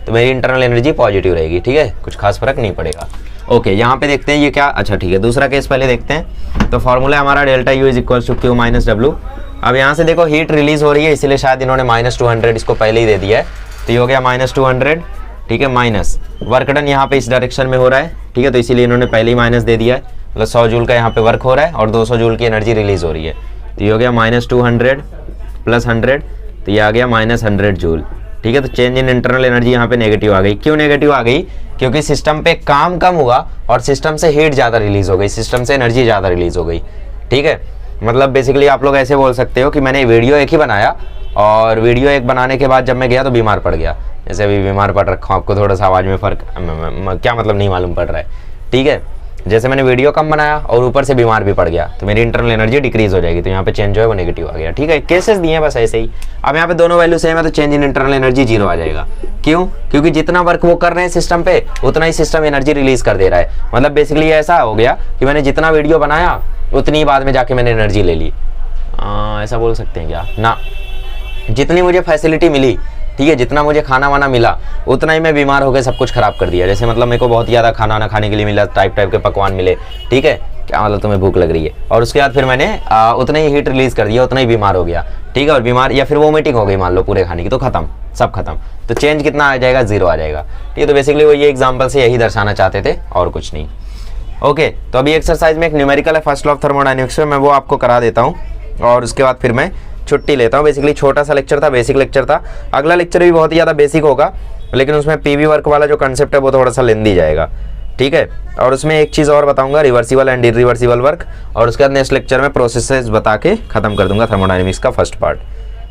तो मेरी इंटरनल एनर्जी पॉजिटिव रहेगी। ठीक है, कुछ खास फर्क नहीं पड़ेगा। ओके, यहाँ पे देखते हैं ये क्या, अच्छा ठीक है, दूसरा केस पहले देखते हैं। तो फॉर्मूला हमारा delta U is equal to Q minus W. अब यहाँ से देखो हीट रिलीज हो रही है, इसलिए शायद इन्होंने -200 इसको पहले ही दे दिया है, तो ये हो गया -200। ठीक है, माइनस वर्क डन यहाँ पे इस डायरेक्शन में हो रहा है। ठीक है, तो इसीलिए इन्होंने पहले ही माइनस दे दिया है, मतलब 100 जूल का यहाँ पे वर्क हो रहा है और 200 जूल की एनर्जी रिलीज हो रही है, तो ये हो गया -200 + 100, तो ये आ गया -100 जूल। ठीक है, तो चेंज इन इंटरनल एनर्जी यहाँ पे नेगेटिव आ गई। क्यों नेगेटिव आ गई? क्योंकि सिस्टम पे काम कम हुआ और सिस्टम से हीट ज़्यादा रिलीज हो गई, सिस्टम से एनर्जी ज़्यादा रिलीज हो गई। ठीक है, मतलब बेसिकली आप लोग ऐसे बोल सकते हो कि मैंने वीडियो एक ही बनाया और वीडियो एक बनाने के बाद जब मैं गया तो बीमार पड़ गया, जैसे अभी बीमार पड़ रखा हूँ, आपको थोड़ा सा आवाज़ में फ़र्क क्या मतलब नहीं मालूम पड़ रहा है। ठीक है, जैसे मैंने वीडियो कम बनाया और ऊपर से बीमार भी पड़ गया, तो मेरी इंटरनल एनर्जी डिक्रीज हो जाएगी, तो यहाँ पे चेंज जो है वो नेगेटिव आ गया। ठीक है, केसेस दिए हैं बस ऐसे ही। अब यहाँ पे दोनों वैल्यू सेम है तो चेंज इन इंटरनल एनर्जी 0 आ जाएगा। क्यों? क्योंकि जितना वर्क वो कर रहे हैं सिस्टम पे उतना ही सिस्टम एनर्जी रिलीज कर दे रहा है। मतलब बेसिकली ऐसा हो गया कि मैंने जितना वीडियो बनाया उतनी बाद में जाके मैंने एनर्जी ले ली, ऐसा बोल सकते हैं क्या ना, जितनी मुझे फैसिलिटी मिली, ठीक है, जितना मुझे खाना वाना मिला उतना ही मैं बीमार हो गए, सब कुछ खराब कर दिया। जैसे मतलब मेरे को बहुत ज़्यादा खाना वाना खाने के लिए मिला, टाइप के पकवान मिले, ठीक है, क्या मतलब तुम्हें भूख लग रही है, और उसके बाद फिर मैंने उतना ही हीट रिलीज कर दिया, उतना ही बीमार हो गया। ठीक है, और बीमार या फिर वोमिटिंग हो गई मान लो पूरे खाने की, तो खत्म, सब खत्म, तो चेंज कितना आ जाएगा? 0 आ जाएगा। ठीक है, तो बेसिकली वो ये एग्जाम्पल से यही दर्शाना चाहते थे और कुछ नहीं। ओके, तो अभी एक्सरसाइज में एक न्यूमेरिकल है फर्स्ट लॉ ऑफ थर्मोडायनेमिक्स में, मैं वो आपको करा देता हूँ और उसके बाद फिर मैं छुट्टी लेता हूँ। बेसिकली छोटा सा लेक्चर था, बेसिक लेक्चर था। अगला लेक्चर भी बहुत ही ज़्यादा बेसिक होगा, लेकिन उसमें पीवी वर्क वाला जो कंसेप्ट है वो थोड़ा सा लेंदी जाएगा। ठीक है, और उसमें एक चीज़ और बताऊंगा, रिवर्सिबल एंड इरिवर्सिबल वर्क, और उसके बाद नेक्स्ट लेक्चर में प्रोसेसेस बता के खत्म कर दूंगा थर्मोडायनेमिक्स का फर्स्ट पार्ट।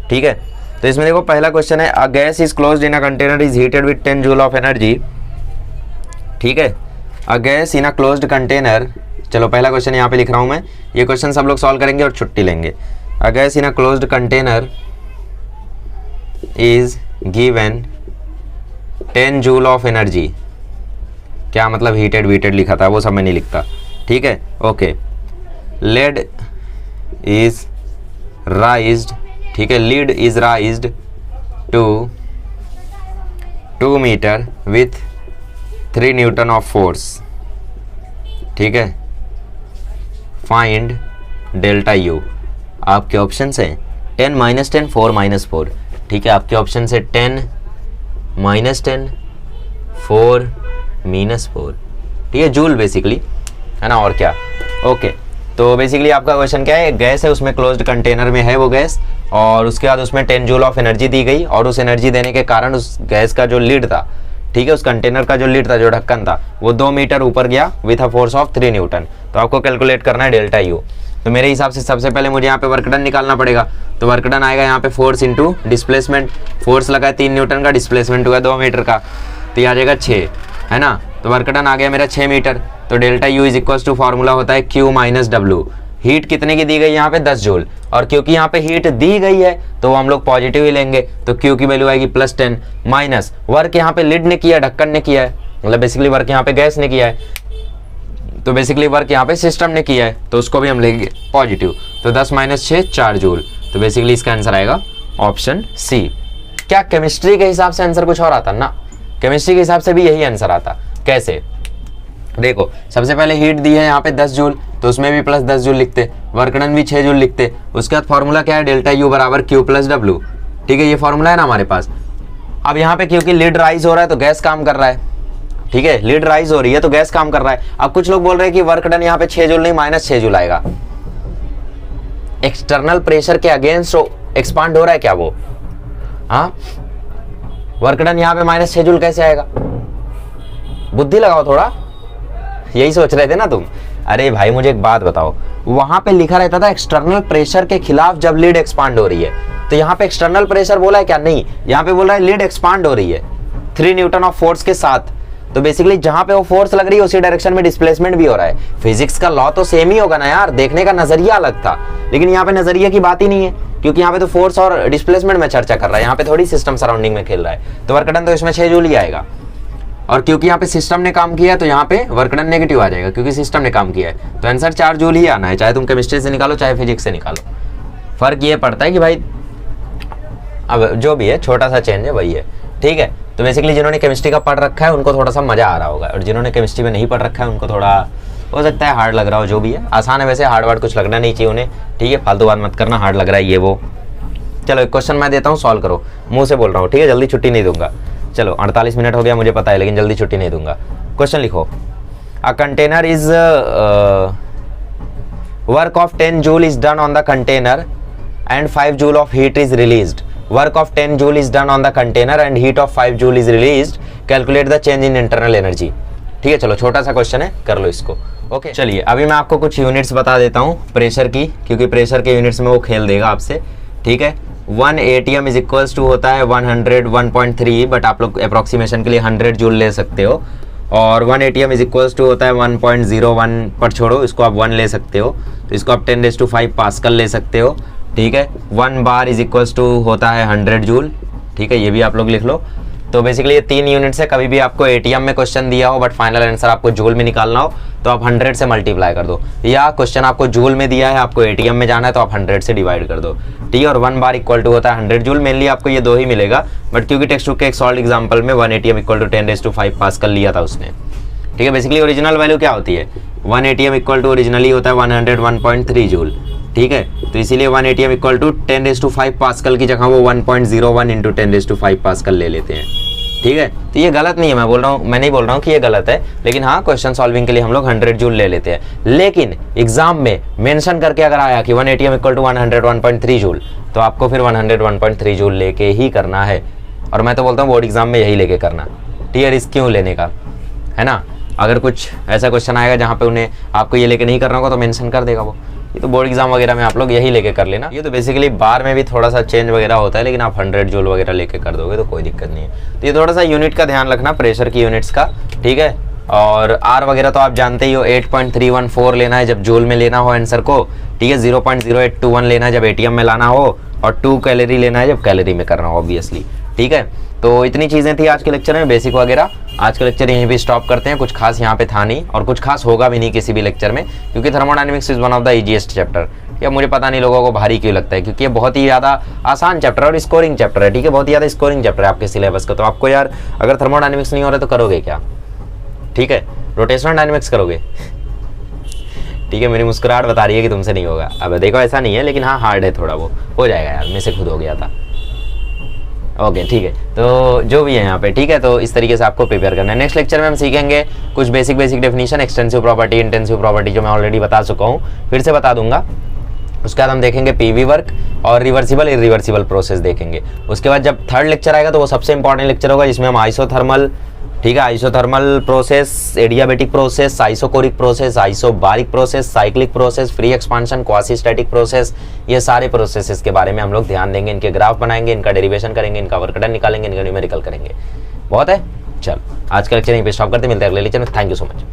ठीक है, तो इसमें देखो पहला क्वेश्चन है, a gas is closed in a container is heated with 10 joule of energy. ठीक है, a gas in a closed container, चलो पहला क्वेश्चन यहाँ पे लिख रहा हूँ मैं, ये क्वेश्चन सब लोग सॉल्व करेंगे और छुट्टी लेंगे। A gas in a closed container is given 10 joule of energy. क्या मतलब हीटेड वीटेड लिखा था, वो सब मैं नहीं लिखता। ठीक है, ओके, लेड इज राइज्ड, ठीक है, lead is raised to 2 metre with 3 newton of force. ठीक है, फाइंड डेल्टा यू। आपके ऑप्शन है 10 - 10 4 - 4। ठीक है, आपके ऑप्शन है 10 - 10 4 - 4। ठीक है, जूल बेसिकली है ना, और क्या। ओके, तो बेसिकली आपका क्वेश्चन क्या है, गैस है उसमें क्लोज्ड कंटेनर में है वो गैस, और उसके बाद उसमें 10 जूल ऑफ एनर्जी दी गई, और उस एनर्जी देने के कारण उस गैस का जो लीड था, ठीक है, उस कंटेनर का जो लीड था, जो ढक्कन था, वो 2 मीटर ऊपर गया with a force of 3 Newton. तो आपको कैलकुलेट करना है डेल्टा यू। तो मेरे हिसाब से सबसे पहले मुझे यहाँ पे वर्क डन निकालना पड़ेगा, तो वर्क डन आएगा यहाँ पे फोर्स इंटू डिस्प्लेसमेंट। फोर्स लगा है 3 न्यूटन का, डिस्प्लेसमेंट हुआ 2 मीटर का, तो ये आ जाएगा 6, है ना। तो वर्क डन आ गया मेरा 6 मीटर। तो delta U is equal to formula होता है Q - W। हीट कितने की दी गई यहाँ पे 10 जूल, और क्योंकि यहाँ पे हीट दी गई है तो हम लोग पॉजिटिव ही लेंगे, तो Q की वैल्यू आएगी +10 माइनस वर्क यहाँ पे लिड ने किया, ढक्कन ने किया है, मतलब बेसिकली वर्क यहाँ पे गैस ने किया है, तो बेसिकली वर्क यहाँ पे सिस्टम ने किया है, तो उसको भी हम लेंगे पॉजिटिव। तो 10 - 6 4 जूल। तो बेसिकली इसका आंसर आएगा ऑप्शन सी। क्या केमिस्ट्री के हिसाब से आंसर कुछ और आता ना, केमिस्ट्री के हिसाब से भी यही आंसर आता। कैसे? देखो, सबसे पहले हीट दी है यहाँ पे 10 जूल, तो उसमें भी +10 जूल लिखते, वर्क डन भी 6 जूल लिखते। उसके बाद फॉर्मूला क्या है, डेल्टा यू बराबर Q + W। ठीक है, ये फॉर्मूला है ना हमारे पास। अब यहाँ पे क्योंकि लीड राइज हो रहा है तो गैस काम कर रहा है, ठीक है, लीड राइज हो रही है तो गैस काम कर रहा है। अब कुछ लोग बोल रहे हैं कि वर्क डन यहाँ पे 6 जूल नहीं -6 जूल आएगा, एक्सटर्नल प्रेशर के अगेंस्ट एक्सपांड हो रहा है क्या वो? हाँ, वर्क डन यहाँ पे -6 जूल कैसे आएगा? बुद्धि लगाओ थोड़ा, यही सोच रहे थे ना तुम। अरे भाई मुझे एक बात बताओ, वहां पे लिखा रहता था एक्सटर्नल प्रेशर के खिलाफ जब लीड एक्सपांड हो रही है, तो यहाँ पे एक्सटर्नल प्रेशर बोला है क्या? नहीं, यहाँ पे बोल रहा है लीड एक्सपांड हो रही है 3 न्यूटन ऑफ फोर्स के साथ। तो बेसिकली जहां पे वो फोर्स लग रही है उसी डायरेक्शन में डिस्प्लेसमेंट भी हो रहा है। फिजिक्स का लॉ तो सेम ही होगा ना यार, देखने का नजरिया अलग था, लेकिन यहाँ पे नजरिया की बात ही नहीं है, क्योंकि यहाँ पे तो फोर्स और डिस्प्लेसमेंट में चर्चा कर रहा है, यहाँ पे थोड़ी सिस्टम सराउंडिंग में खेल रहा है। तो वर्क डन तो इसमें 6 जूल ही आएगा, और क्योंकि यहाँ पे सिस्टम ने काम किया है तो यहाँ पे वर्क डन नेगेटिव आ जाएगा, क्योंकि सिस्टम ने काम किया है। तो आंसर 4 जूल ही आना है, चाहे तुम केमिस्ट्री से निकालो चाहे फिजिक्स से निकालो। फर्क ये पड़ता है कि भाई अब जो भी है छोटा सा चेंज है वही है, ठीक है। तो बेसिकली जिन्होंने केमिस्ट्री का पढ़ रखा है उनको थोड़ा सा मजा आ रहा होगा, और जिन्होंने केमिस्ट्री में नहीं पढ़ रखा है उनको थोड़ा हो सकता है हार्ड लग रहा हो। जो भी है आसान है, वैसे हार्ड वार्ड कुछ लगना नहीं चाहिए उन्हें, ठीक है। फालतू बात मत करना हार्ड लग रहा है ये वो। चलो एक क्वेश्चन मैं देता हूँ, सॉल्व करो, मुंह से बोल रहा हूँ, ठीक है, जल्दी छुट्टी नहीं दूंगा। चलो 48 मिनट हो गया मुझे पता है, लेकिन जल्दी छुट्टी नहीं दूंगा। क्वेश्चन लिखो, a container is work of 10 joule is done on the container and 5 joule of heat is released. Work of 10 joule is done on the container and heat of 5 joule is released. Calculate the change in internal energy. ठीक है, चलो छोटा सा क्वेश्चन है, कर लो इसको। ओके चलिए अभी मैं आपको कुछ यूनिट्स बता देता हूँ प्रेशर की, क्योंकि प्रेशर के यूनिट्स में वो खेल देगा आपसे, ठीक है। 1 ATM इज इक्वल्स टू होता है 101.3, बट आप लोग अप्रोक्सीमेशन के लिए 100 जूल ले सकते हो, और 1 ATM इज इक्वल्स टू होता है 1.01, पर छोड़ो इसको आप 1 ले सकते हो, तो इसको आप 10⁵ पास्कल ले सकते हो, ठीक है। 1 बार इज इक्वल्स टू होता है 100 जूल, ठीक है, ये भी आप लोग लिख लो। तो बेसिकली ये 3 यूनिट से कभी भी आपको एटीएम में क्वेश्चन दिया हो बट फाइनल आंसर आपको जूल में निकालना हो तो आप 100 से मल्टीप्लाई कर दो, या क्वेश्चन आपको जूल में दिया है आपको एटीएम में जाना है तो आप 100 से डिवाइड कर दो, ठीक है। और 1 बार इक्वल टू होता है 100 जूल, मेनली आपको ये 2 ही मिलेगा, बट क्योंकि टेक्स्ट बुक के एक सॉल्व एग्जाम्पल में 1 ATM इक्वल टू 10⁵ पास्कल लिया था उसने, ठीक है। बेसिकली ओरिजिनल वैल्यू क्या होती है, 1 ATM इक्वल टू ओरिजिनली होता है 101.3 जूल, ठीक है। तो इसीलिए 1 ATM इक्वल टू 10⁵ पास्कल की जगह वो 1.01 इंटू 10⁵ पास्कल ले लेते हैं, ठीक है। तो ये गलत नहीं है, मैं नहीं बोल रहा हूँ कि ये गलत है, लेकिन हाँ क्वेश्चन सॉल्विंग के लिए हम लोग 100 जूल ले लेते हैं। लेकिन एग्जाम में मेंशन करके अगर आया कि 1 ATM इक्वल टू 101.3 जूल, तो आपको फिर 101.3 जूल लेके ही करना है, और मैं तो बोलता हूँ बोर्ड एग्जाम में यही लेके करना, ठीक है। रिस्क क्यों लेने का, है ना। अगर कुछ ऐसा क्वेश्चन आएगा जहाँ पे उन्हें आपको ये लेके नहीं करना होगा तो मेंशन कर देगा वो, ये तो बोर्ड एग्जाम वगैरह में आप लोग यही लेके कर लेना। ये तो बेसिकली बार में भी थोड़ा सा चेंज वगैरह होता है, लेकिन आप 100 जूल वगैरह लेके कर दोगे तो कोई दिक्कत नहीं है। तो ये थोड़ा सा यूनिट का ध्यान रखना, प्रेशर की यूनिट्स का, ठीक है। और आर वगैरह तो आप जानते ही हो, 8.314 लेना है जब जूल में लेना हो आंसर को, ठीक है। 0.0821 लेना है जब एटीएम में लाना हो, और 2 कैलोरी लेना है जब कैलोरी में करना हो ऑब्वियसली, ठीक है। तो इतनी चीज़ें थी आज के लेक्चर में बेसिक वगैरह। आज का लेक्चर यहीं भी स्टॉप करते हैं, कुछ खास यहाँ पे था नहीं और कुछ खास होगा भी नहीं किसी भी लेक्चर में, क्योंकि thermodynamics is one of the easiest chapter. या मुझे पता नहीं लोगों को भारी क्यों लगता है, क्योंकि ये बहुत ही ज़्यादा आसान चैप्टर और स्कोरिंग चैप्टर है, ठीक है। बहुत ही ज़्यादा स्कोरिंग चैप्टर है आपके सिलेबस का। तो आपको यार अगर थर्मोडायनेमिक्स नहीं हो रहा तो करोगे क्या, ठीक है। रोटेशनल डायनेमिक्स करोगे, ठीक है। मेरी मुस्कुराहट बता रही है कि तुमसे नहीं होगा। अब देखो ऐसा नहीं है, लेकिन हाँ हार्ड है थोड़ा, वो हो जाएगा यार, मेरे से खुद हो गया था। ओके ठीक है, तो जो भी है यहाँ पे, ठीक है। तो इस तरीके से आपको प्रिपेयर करना है। नेक्स्ट लेक्चर में हम सीखेंगे कुछ basic definition, extensive property, intensive property, जो मैं ऑलरेडी बता चुका हूँ, फिर से बता दूंगा। उसके बाद हम देखेंगे पीवी वर्क और रिवर्सिबल इरिवर्सिबल प्रोसेस देखेंगे। उसके बाद जब थर्ड लेक्चर आएगा तो वो सबसे इंपॉर्टेंट लेक्चर होगा, जिसमें हम आइसोथर्मल, ठीक है, isothermal process, adiabatic process, isochoric process, isobaric process, cyclic process, free expansion, quasi static process, ये सारे प्रोसेसेस के बारे में हम लोग ध्यान देंगे। इनके ग्राफ बनाएंगे, इनका डेरिवेशन करेंगे, इनका वर्क डन निकालेंगे, इनका न्यूमेरिकल करेंगे। बहुत है, चलो आज का लेक्चर यहीं पे स्टॉप करते हैं, मिलते हैं अगले लेक्चर में। Thank you so much.